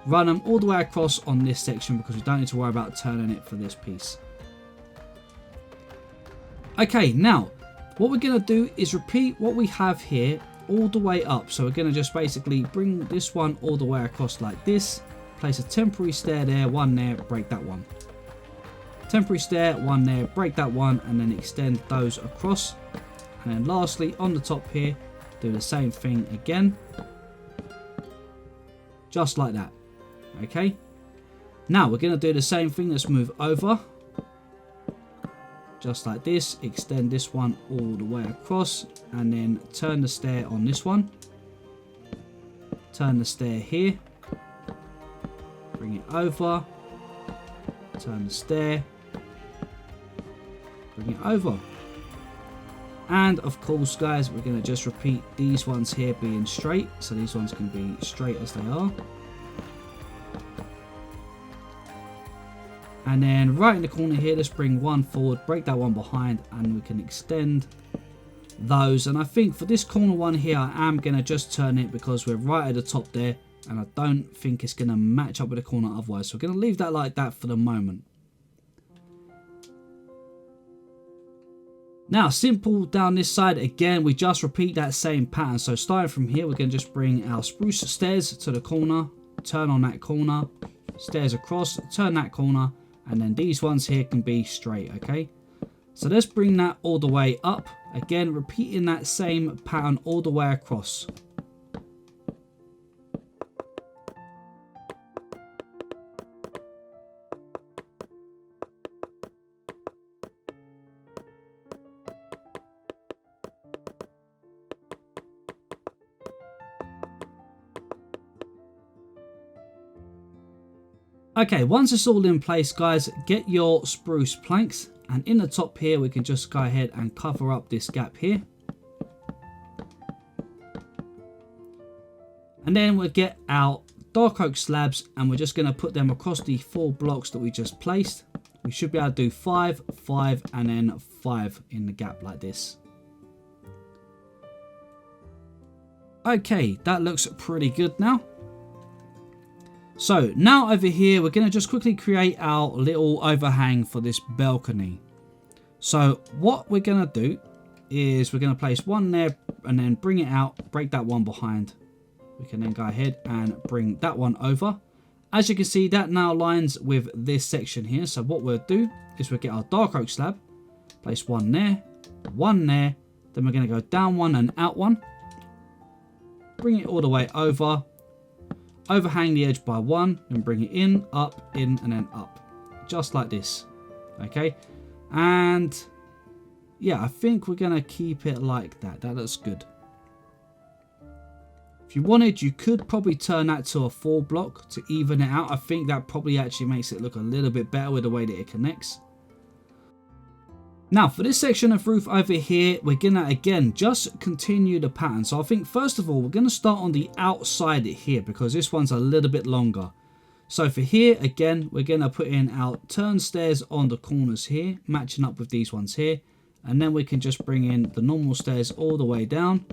Run them all the way across on this section because we don't need to worry about turning it for this piece. Okay, now what we're going to do is repeat what we have here all the way up. So we're going to just basically bring this one all the way across like this. Place a temporary stair there, 1 there, break that one. Temporary stair, 1 there, break that one, and then extend those across. And then lastly, on the top here, do the same thing again. Just like that. Okay. Now we're going to do the same thing. Let's move over. Just like this. Extend this one all the way across. And then turn the stair on this one. Turn the stair here. Bring it over. Turn the stair. Bring it over. And of course, guys, we're going to just repeat these ones here being straight. So these ones can be straight as they are. And then right in the corner here, let's bring 1 forward, break that one behind, and we can extend those. And I think for this corner one here, I am going to just turn it because we're right at the top there. And I don't think it's going to match up with the corner otherwise. So we're going to leave that like that for the moment. Now, simple down this side. Again, we just repeat that same pattern. So starting from here, we're going to just bring our spruce stairs to the corner. Turn on that corner. Stairs across. Turn that corner. And then these ones here can be straight, okay? So let's bring that all the way up. Again, repeating that same pattern all the way across. Okay, once it's all in place, guys, get your spruce planks And in the top here, we can just go ahead and cover up this gap here. And then we'll get our dark oak slabs and we're just going to put them across the 4 blocks that we just placed. We should be able to do 5, 5 and then 5 in the gap like this. Okay, that looks pretty good now. So now over here, we're going to just quickly create our little overhang for this balcony. So what we're going to do is we're going to place one there and then bring it out, break that one behind. We can then go ahead and bring that one over. As you can see, that now aligns with this section here. So what we'll do is we'll get our dark oak slab, place one there, then we're going to go down one and out one. Bring it all the way over, overhang the edge by 1, and bring it in, and then up. Just like this. Okay. And yeah, I think we're going to keep it like that. That looks good. If you wanted, you could probably turn that to a 4 block to even it out. I think that probably actually makes it look a little bit better with the way that it connects. Now for this section of roof over here, we're going to again just continue the pattern. So I think first of all, we're going to start on the outside here because this one's a little bit longer. So for here, again, we're going to put in our turn stairs on the corners here, matching up with these ones here. And then we can just bring in the normal stairs all the way down.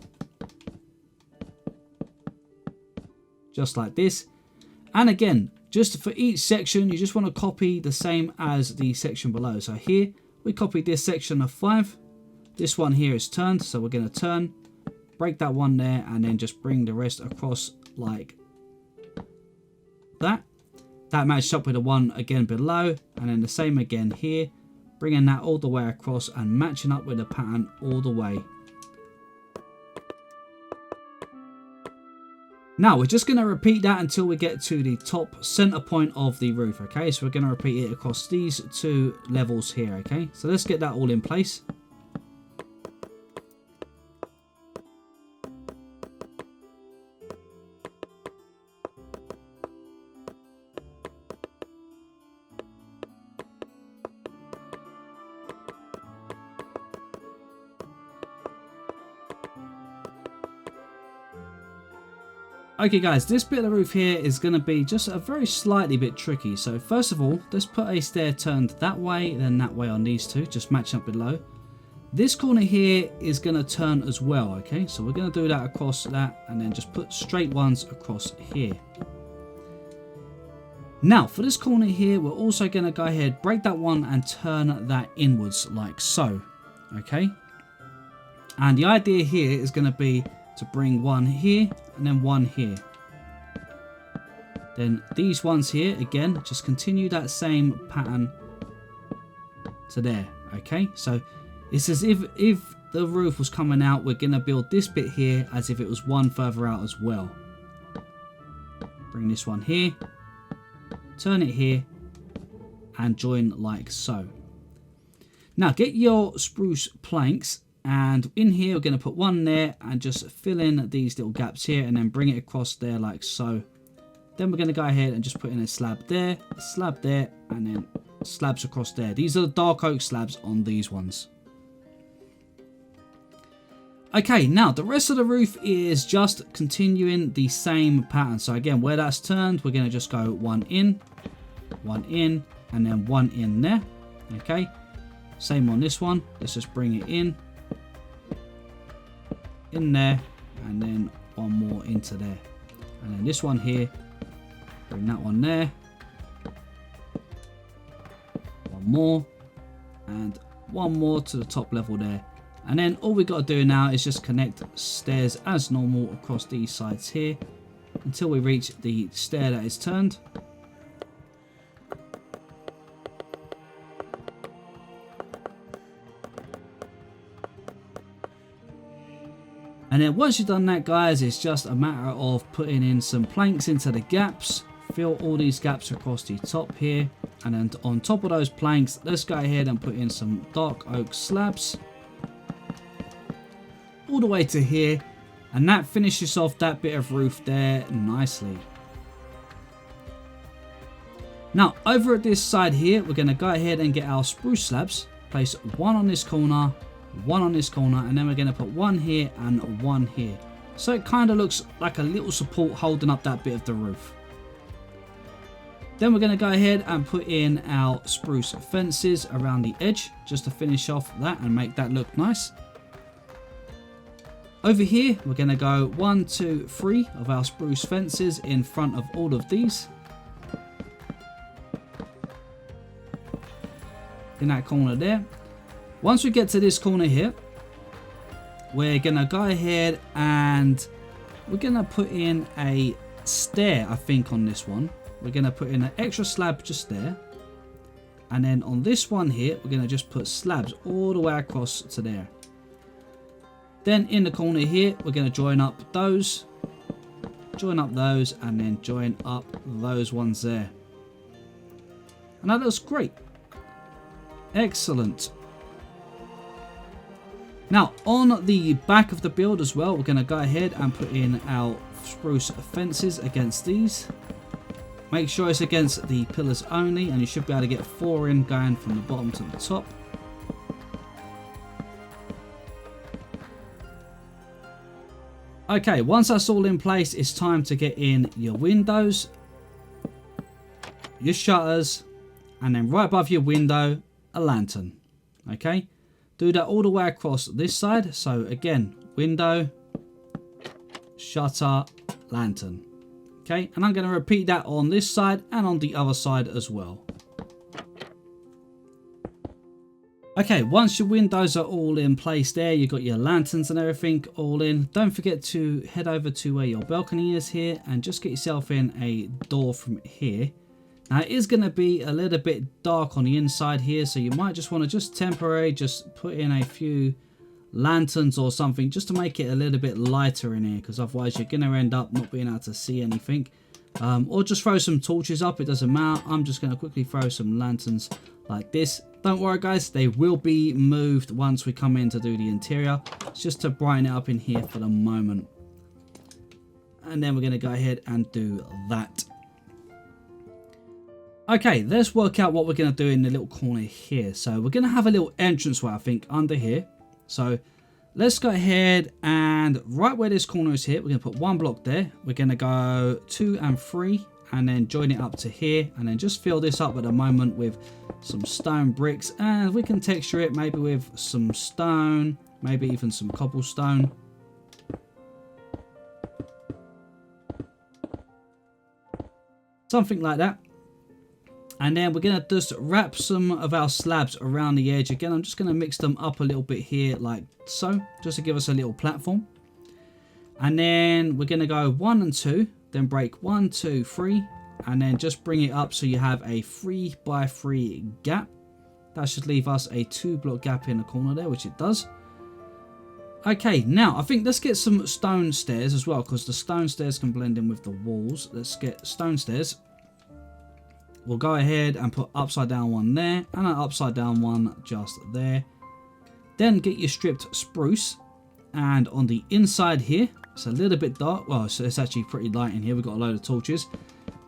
Just like this. And again, just for each section, you just want to copy the same as the section below. So here, we copied this section of 5. This one here is turned, so we're going to turn, break that one there, and then just bring the rest across like that. That matches up with the one again below, and then the same again here, bringing that all the way across and matching up with the pattern all the way. Now we're just going to repeat that until we get to the top center point of the roof. Okay, so we're going to repeat it across these 2 levels here. Okay, so let's get that all in place. Okay guys, this bit of the roof here is going to be just a very slightly bit tricky. So first of all, let's put a stair turned that way, then that way on these 2, just matching up below. This corner here is going to turn as well, okay? So we're going to do that across that and then just put straight ones across here. Now for this corner here, we're also going to go ahead, break that one and turn that inwards like so, okay? And the idea here is going to be to bring one here and then one here. Then these ones here, again, just continue that same pattern to there, okay? So it's as if the roof was coming out, we're going to build this bit here as if it was one further out as well. Bring this one here, turn it here, and join like so. Now get your spruce planks, and in here we're going to put one there and just fill in these little gaps here and then bring it across there like so. Then we're going to go ahead and just put in a slab there, and then slabs across there. These are the dark oak slabs on these ones. Okay, now the rest of the roof is just continuing the same pattern. So again, where that's turned, we're going to just go one in, and then one in there. Okay, same on this one. Let's just bring it in there, and then one more into there, and then this one here, bring that one there, one more, and one more to the top level there. And then all we got to do now is just connect stairs as normal across these sides here until we reach the stair that is turned. And then once you've done that, guys, it's just a matter of putting in some planks into the gaps. Fill all these gaps across the top here. And then on top of those planks, let's go ahead and put in some dark oak slabs. All the way to here. And that finishes off that bit of roof there nicely. Now, over at this side here, we're going to go ahead and get our spruce slabs. place one on this corner, one on this corner, and then we're going to put one here and one here. So it kind of looks like a little support holding up that bit of the roof. Then we're going to go ahead and put in our spruce fences around the edge just to finish off that and make that look nice. Over here, we're going to go 1, 2, 3 of our spruce fences in front of all of these. In that corner there. Once we get to this corner here, we're going to go ahead and we're going to put in a stair, I think, on this one. We're going to put in an extra slab just there. And then on this one here, we're going to just put slabs all the way across to there. Then in the corner here, we're going to join up those, and then join up those ones there. And that looks great. Excellent. Now on the back of the build as well, we're going to go ahead and put in our spruce fences against these. Make sure it's against the pillars only, and you should be able to get 4 in going from the bottom to the top. Okay, once that's all in place, it's time to get in your windows, your shutters, and then right above your window, a lantern. Okay, do that all the way across this side. So again, window, shutter, lantern. Okay, and I'm going to repeat that on this side and on the other side as well. Okay, once your windows are all in place there, you've got your lanterns and everything all in. Don't forget to head over to where your balcony is here and just get yourself in a door from here. Now it is going to be a little bit dark on the inside here, so you might just want to just temporarily just put in a few lanterns or something just to make it a little bit lighter in here, because otherwise you're going to end up not being able to see anything. Or just throw some torches up, it doesn't matter. I'm just going to quickly throw some lanterns like this. Don't worry guys, they will be moved once we come in to do the interior. It's just to brighten it up in here for the moment. And then we're going to go ahead and do that. Okay, let's work out what we're going to do in the little corner here. So we're going to have a little entranceway, I think, under here. So let's go ahead and right where this corner is here, we're going to put 1 block there. We're going to go 2 and 3 and then join it up to here, and then just fill this up at the moment with some stone bricks, and we can texture it maybe with some stone, maybe even some cobblestone. Something like that. And then we're going to just wrap some of our slabs around the edge. Again, I'm just going to mix them up a little bit here like so, just to give us a little platform. And then we're going to go 1 and 2, then break 1, 2, 3, and then just bring it up so you have a 3 by 3 gap. That should leave us a 2 block gap in the corner there, which it does. Okay, now I think let's get some stone stairs as well, because the stone stairs can blend in with the walls. Let's get stone stairs. We'll go ahead and put upside down one there and an upside down one just there. Then get your stripped spruce, and on the inside here, it's a little bit dark. Well, so it's actually pretty light in here. We've got a load of torches.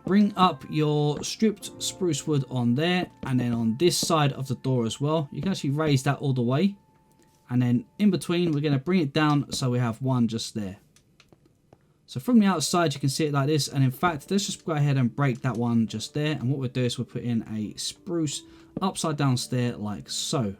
Bring up your stripped spruce wood on there, and then on this side of the door as well. You can actually raise that all the way. And then in between, we're going to bring it down so we have one just there. So from the outside, you can see it like this. And in fact, let's just go ahead and break that one just there. And what we'll do is we'll put in a spruce upside down stair like so.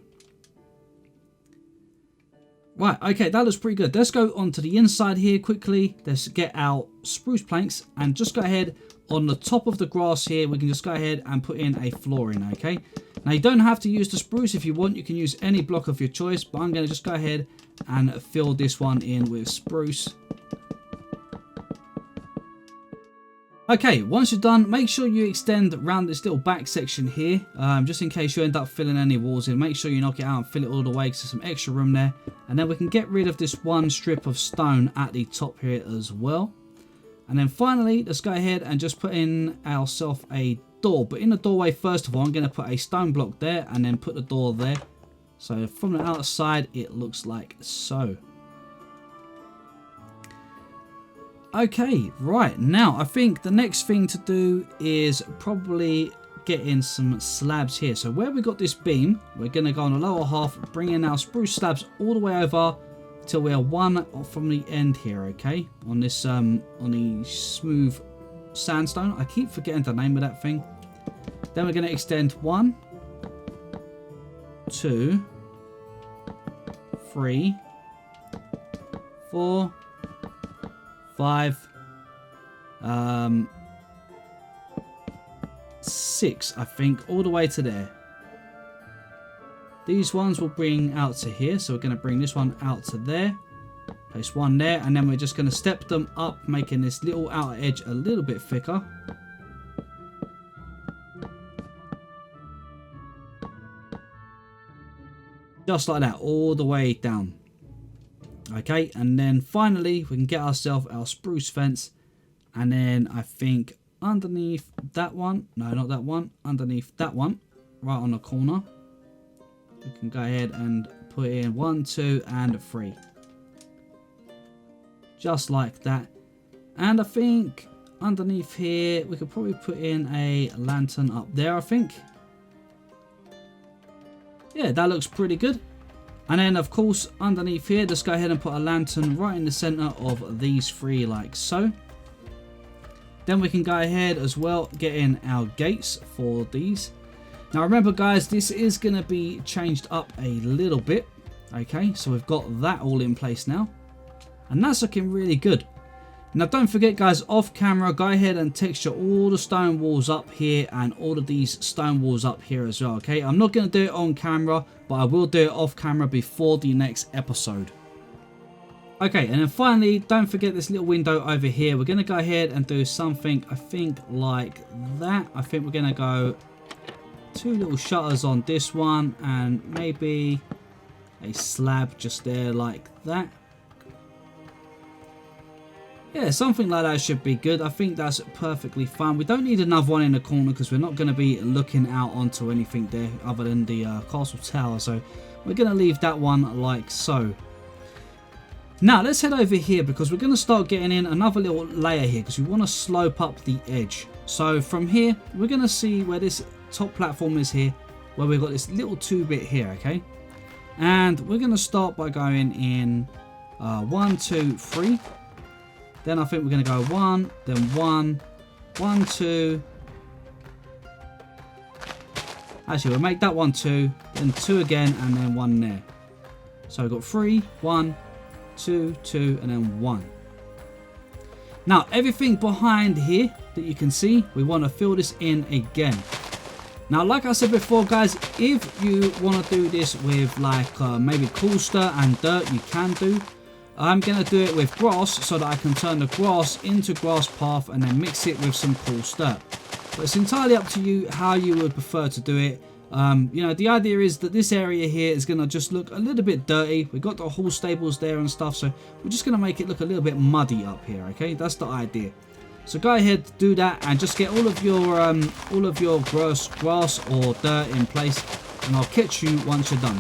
Right, okay, that looks pretty good. Let's go onto the inside here quickly. Let's get our spruce planks and just go ahead on the top of the grass here. We can just go ahead and put in a flooring, okay? Now, you don't have to use the spruce. If you want, you can use any block of your choice, but I'm going to just go ahead and fill this one in with spruce. Okay, once you're done, make sure you extend around this little back section here, just in case you end up filling any walls in. Make sure you knock it out and fill it all the way because there's some extra room there. And then we can get rid of this one strip of stone at the top here as well. And then finally, let's go ahead and just put in ourselves a door. But in the doorway, first of all, I'm going to put a stone block there and then put the door there. So from the outside, it looks like so. Okay, right, now I think the next thing to do is probably get in some slabs here. So where we got this beam, we're going to go on the lower half, bring in our spruce slabs all the way over till we are one from the end here, okay? On this, on the smooth sandstone. I keep forgetting the name of that thing. Then we're going to extend 1, 2, 3, 4, 5, 6, I think, all the way to there. These ones will bring out to here, so we're going to bring this one out to there, place one there, and then we're just going to step them up, making this little outer edge a little bit thicker. Just like that, all the way down. Okay, and then finally we can get ourselves our spruce fence, and then I think underneath that one, no, not that one, underneath that one, right on the corner, we can go ahead and put in 1, 2, and 3. Just like that. And I think underneath here, we could probably put in a lantern up there, I think. Yeah, that looks pretty good. And then, of course, underneath here, let's go ahead and put a lantern right in the center of these 3, like so. Then we can go ahead as well, get in our gates for these. Now remember guys, this is going to be changed up a little bit. Okay, so we've got that all in place now. And that's looking really good. Now don't forget guys, off camera, go ahead and texture all the stone walls up here and all of these stone walls up here as well. Okay, I'm not going to do it on camera, but I will do it off camera before the next episode. Okay, and then finally, don't forget this little window over here. We're going to go ahead and do something, I think, like that. I think we're going to go 2 little shutters on this one and maybe a slab just there like that. Yeah, something like that should be good. I think that's perfectly fine. We don't need another one in the corner because we're not going to be looking out onto anything there other than the castle tower. So we're going to leave that one like so. Now let's head over here because we're going to start getting in another little layer here because we want to slope up the edge. So from here, we're going to see where this top platform is here, where we've got this little 2-bit here, okay? And we're going to start by going in 1, 2, 3. Then I think we're going to go 1, then 1, 1, 2. Actually, we'll make that 1, 2, then 2 again, and then 1 there. So we've got 3, 1, 2, 2, and then 1. Now, everything behind here that you can see, we want to fill this in again. Now, like I said before, guys, if you want to do this with like maybe coolster and dirt, you can do. I'm going to do it with grass so that I can turn the grass into grass path and then mix it with some coarse dirt. But it's entirely up to you how you would prefer to do it. You know, the idea is that this area here is going to just look a little bit dirty. We've got the horse stables there and stuff, so we're just going to make it look a little bit muddy up here, okay? That's the idea. So go ahead, do that, and just get all of your grass or dirt in place, and I'll catch you once you're done.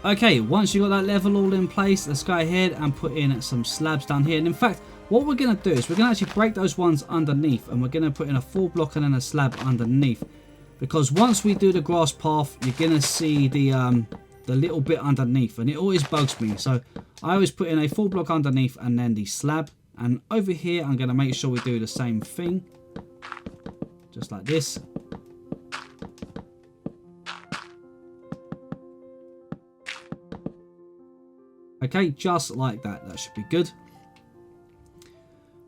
Okay, once you got that level all in place, let's go ahead and put in some slabs down here. And in fact, what we're going to do is we're going to actually break those ones underneath, and we're going to put in a full block and then a slab underneath. Because once we do the grass path, you're going to see the little bit underneath, and it always bugs me. So I always put in a full block underneath and then the slab. And over here, I'm going to make sure we do the same thing. Just like this. Okay, just like that. That should be good.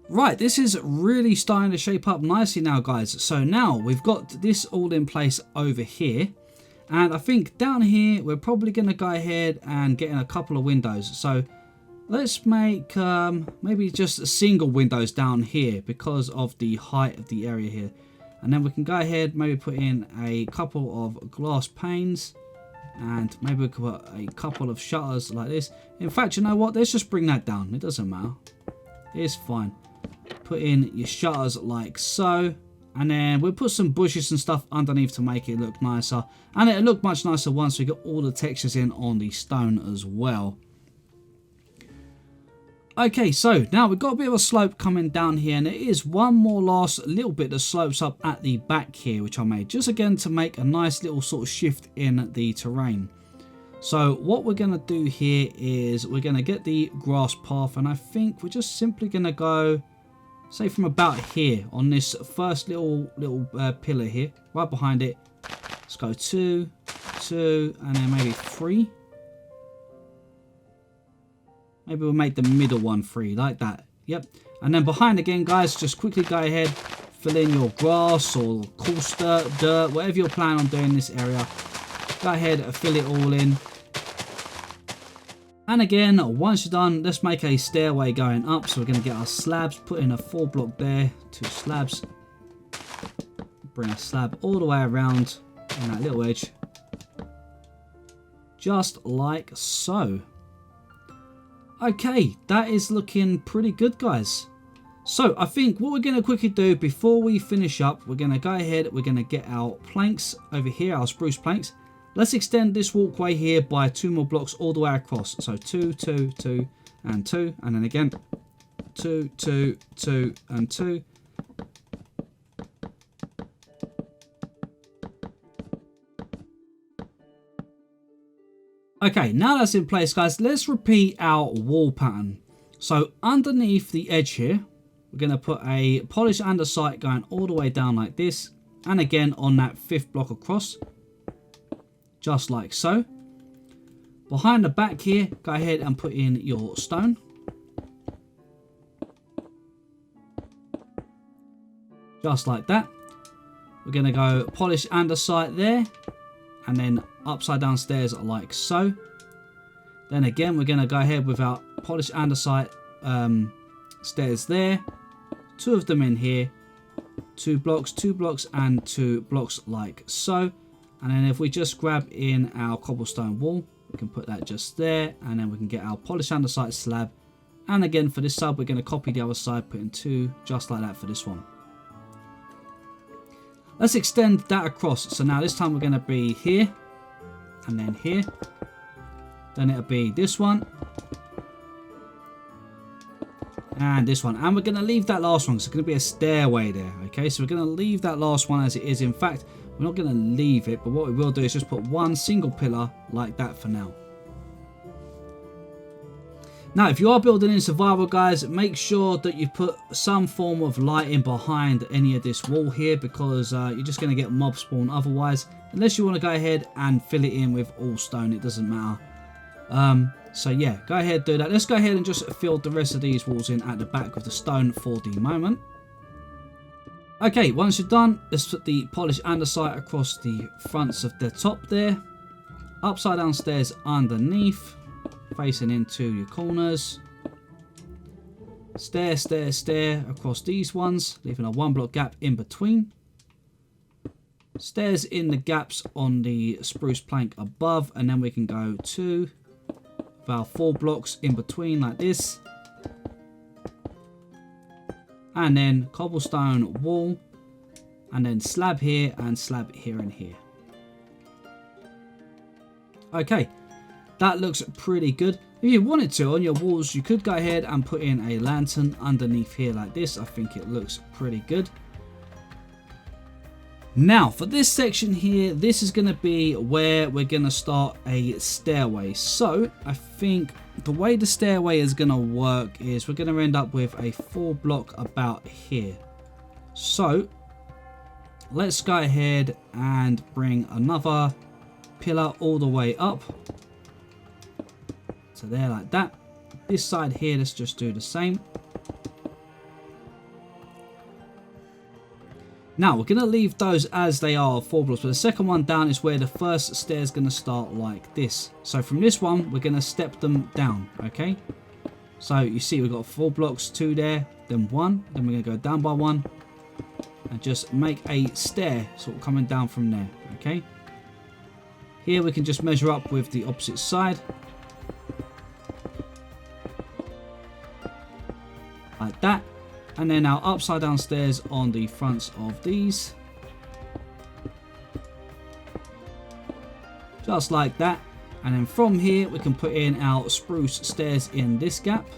Right, this is really starting to shape up nicely now, guys. So now we've got this all in place over here. And I think down here, we're probably going to go ahead and get in a couple of windows. So let's make maybe just single windows down here because of the height of the area here. And then we can go ahead, maybe put in a couple of glass panes. And maybe we could put a couple of shutters like this. In fact, you know what? Let's just bring that down. It doesn't matter. It's fine. Put in your shutters like so. And then we'll put some bushes and stuff underneath to make it look nicer. And it'll look much nicer once we get all the textures in on the stone as well. Okay, so now we've got a bit of a slope coming down here, and there is one more last little bit that slopes up at the back here, which I made just again to make a nice little sort of shift in the terrain. So what we're going to do here is we're going to get the grass path, and I think we're just simply going to go, say, from about here on this first little pillar here, right behind it. Let's go 2, 2, and then maybe 3. Maybe we'll make the middle one 3, like that. Yep. And then behind again, guys, just quickly go ahead, fill in your grass or coarse dirt, whatever you're planning on doing in this area. Go ahead and fill it all in. And again, once you're done, let's make a stairway going up. So we're going to get our slabs, put in a 4 block there, 2 slabs. Bring a slab all the way around in that little edge. Just like so. Okay, that is looking pretty good, guys. So I think what we're going to quickly do before we finish up, we're going to go ahead, we're going to get our planks over here, our spruce planks. Let's extend this walkway here by 2 more blocks all the way across. So 2, 2, 2, and 2, and then again 2, 2, 2, and 2. Okay, now that's in place, guys, let's repeat our wall pattern. So underneath the edge here, we're going to put a polished andesite going all the way down like this. And again on that 5th block across. Just like so. Behind the back here, go ahead and put in your stone. Just like that. We're going to go polished andesite there. And then upside down stairs like so. Then again, we're going to go ahead with our polished andesite stairs there. 2 of them in here. 2 blocks, 2 blocks, and 2 blocks like so. And then if we just grab in our cobblestone wall, we can put that just there. And then we can get our polished andesite slab. And again, for this side, we're going to copy the other side, put in 2 just like that for this one. Let's extend that across. So now this time we're going to be here. And then here. Then it'll be this one. And this one. And we're going to leave that last one. So it's going to be a stairway there. Okay, so we're going to leave that last one as it is. In fact, we're not going to leave it. But what we will do is just put one single pillar like that for now. Now, if you are building in survival, guys, make sure that you put some form of lighting behind any of this wall here, because you're just going to get mob spawn otherwise. Unless you want to go ahead and fill it in with all stone, it doesn't matter. So yeah, go ahead, do that. Let's go ahead and just fill the rest of these walls in at the back with the stone for the moment. Okay, once you're done, let's put the polished andesite across the fronts of the top there. Upside down stairs underneath. Facing into your corners. Stair, stair, stair across these ones, leaving a 1 block gap in between. Stairs in the gaps on the spruce plank above, and then we can go 2 of our 4 blocks in between like this. And then cobblestone wall, and then slab here and slab here and here. Okay. That looks pretty good. If you wanted to, on your walls, you could go ahead and put in a lantern underneath here like this. I think it looks pretty good. Now, for this section here, this is going to be where we're going to start a stairway. So, I think the way the stairway is going to work is we're going to end up with a 4 block about here. So, let's go ahead and bring another pillar all the way up. So there, like that. This side here, let's just do the same. Now, we're going to leave those as they are, 4 blocks. But the second one down is where the first stair is going to start like this. So from this one, we're going to step them down, okay? So you see we've got 4 blocks, 2 there, then 1. Then we're going to go down by 1. And just make a stair sort of coming down from there, okay? Here we can just measure up with the opposite side. Like that. And then our upside down stairs on the fronts of these. Just like that. And then from here we can put in our spruce stairs in this gap.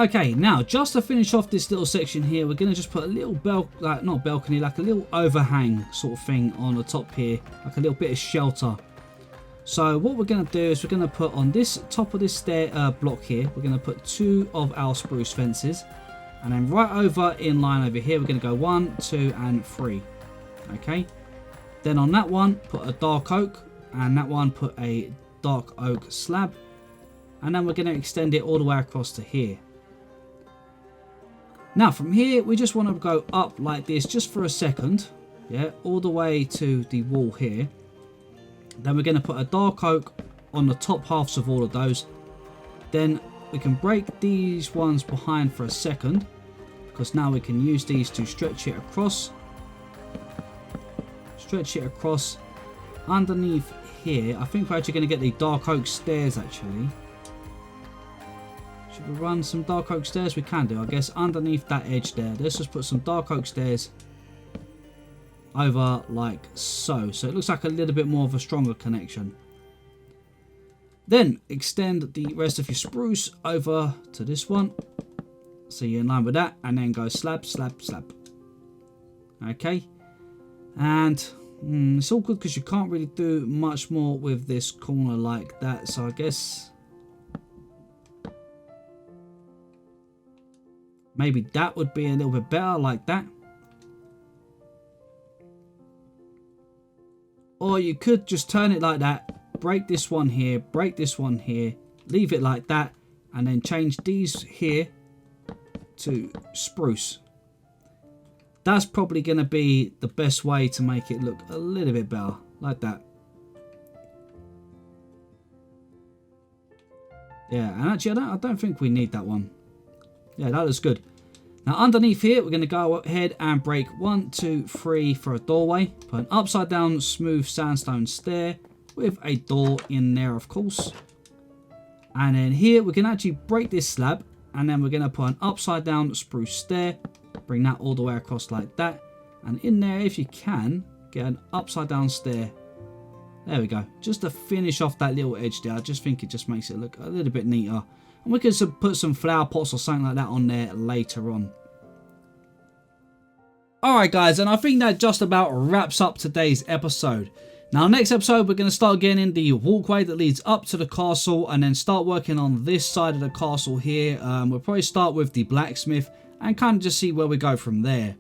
Okay, now just to finish off this little section here, we're going to just put a little not balcony, like a little overhang sort of thing on the top here, like a little bit of shelter. So what we're going to do is we're going to put on this top of this stair block here, we're going to put 2 of our spruce fences, and then right over in line over here, we're going to go 1, 2, and 3. Okay. Then on that one, put a dark oak, and that one put a dark oak slab, and then we're going to extend it all the way across to here. Now from here, we just want to go up like this just for a second, yeah, all the way to the wall here. Then we're going to put a dark oak on the top halves of all of those. Then we can break these ones behind for a second, because now we can use these to stretch it across. Stretch it across underneath here. I think we're actually going to get the dark oak stairs actually. Should we run some dark oak stairs? We can do, I guess, underneath that edge there. Let's just put some dark oak stairs over like so. So it looks like a little bit more of a stronger connection. Then extend the rest of your spruce over to this one. So you're in line with that. And then go slab, slab, slab. Okay. And it's all good because you can't really do much more with this corner like that. So I guess maybe that would be a little bit better like that. Or you could just turn it like that. Break this one here. Break this one here. Leave it like that. And then change these here to spruce. That's probably going to be the best way to make it look a little bit better. Like that. Yeah, and actually I don't think we need that one. Yeah, that looks good. Now underneath here, we're going to go ahead and break 1, 2, 3 for a doorway. Put an upside down smooth sandstone stair with a door in there, of course. And then here, we can actually break this slab. And then we're going to put an upside down spruce stair. Bring that all the way across like that. And in there, if you can, get an upside down stair. There we go. Just to finish off that little edge there. I just think it just makes it look a little bit neater. And we can put some flower pots or something like that on there later on. Alright guys, and I think that just about wraps up today's episode. Now next episode we're going to start getting in the walkway that leads up to the castle and then start working on this side of the castle here. We'll probably start with the blacksmith and kind of just see where we go from there.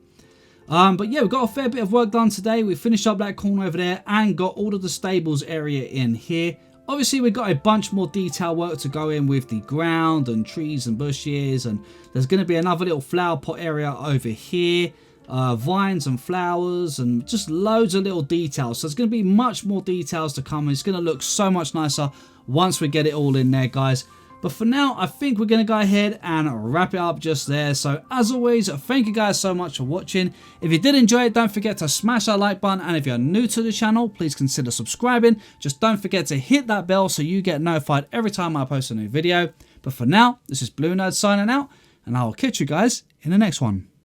But yeah, we've got a fair bit of work done today. We finished up that corner over there and got all of the stables area in here. Obviously, we've got a bunch more detail work to go in with the ground and trees and bushes. And there's going to be another little flower pot area over here. Vines and flowers and just loads of little details. So there's going to be much more details to come. It's going to look so much nicer once we get it all in there, guys. But for now, I think we're going to go ahead and wrap it up just there. So as always, thank you guys so much for watching. If you did enjoy it, don't forget to smash that like button. And if you're new to the channel, please consider subscribing. Just don't forget to hit that bell so you get notified every time I post a new video. But for now, this is BlueNerd signing out. And I will catch you guys in the next one.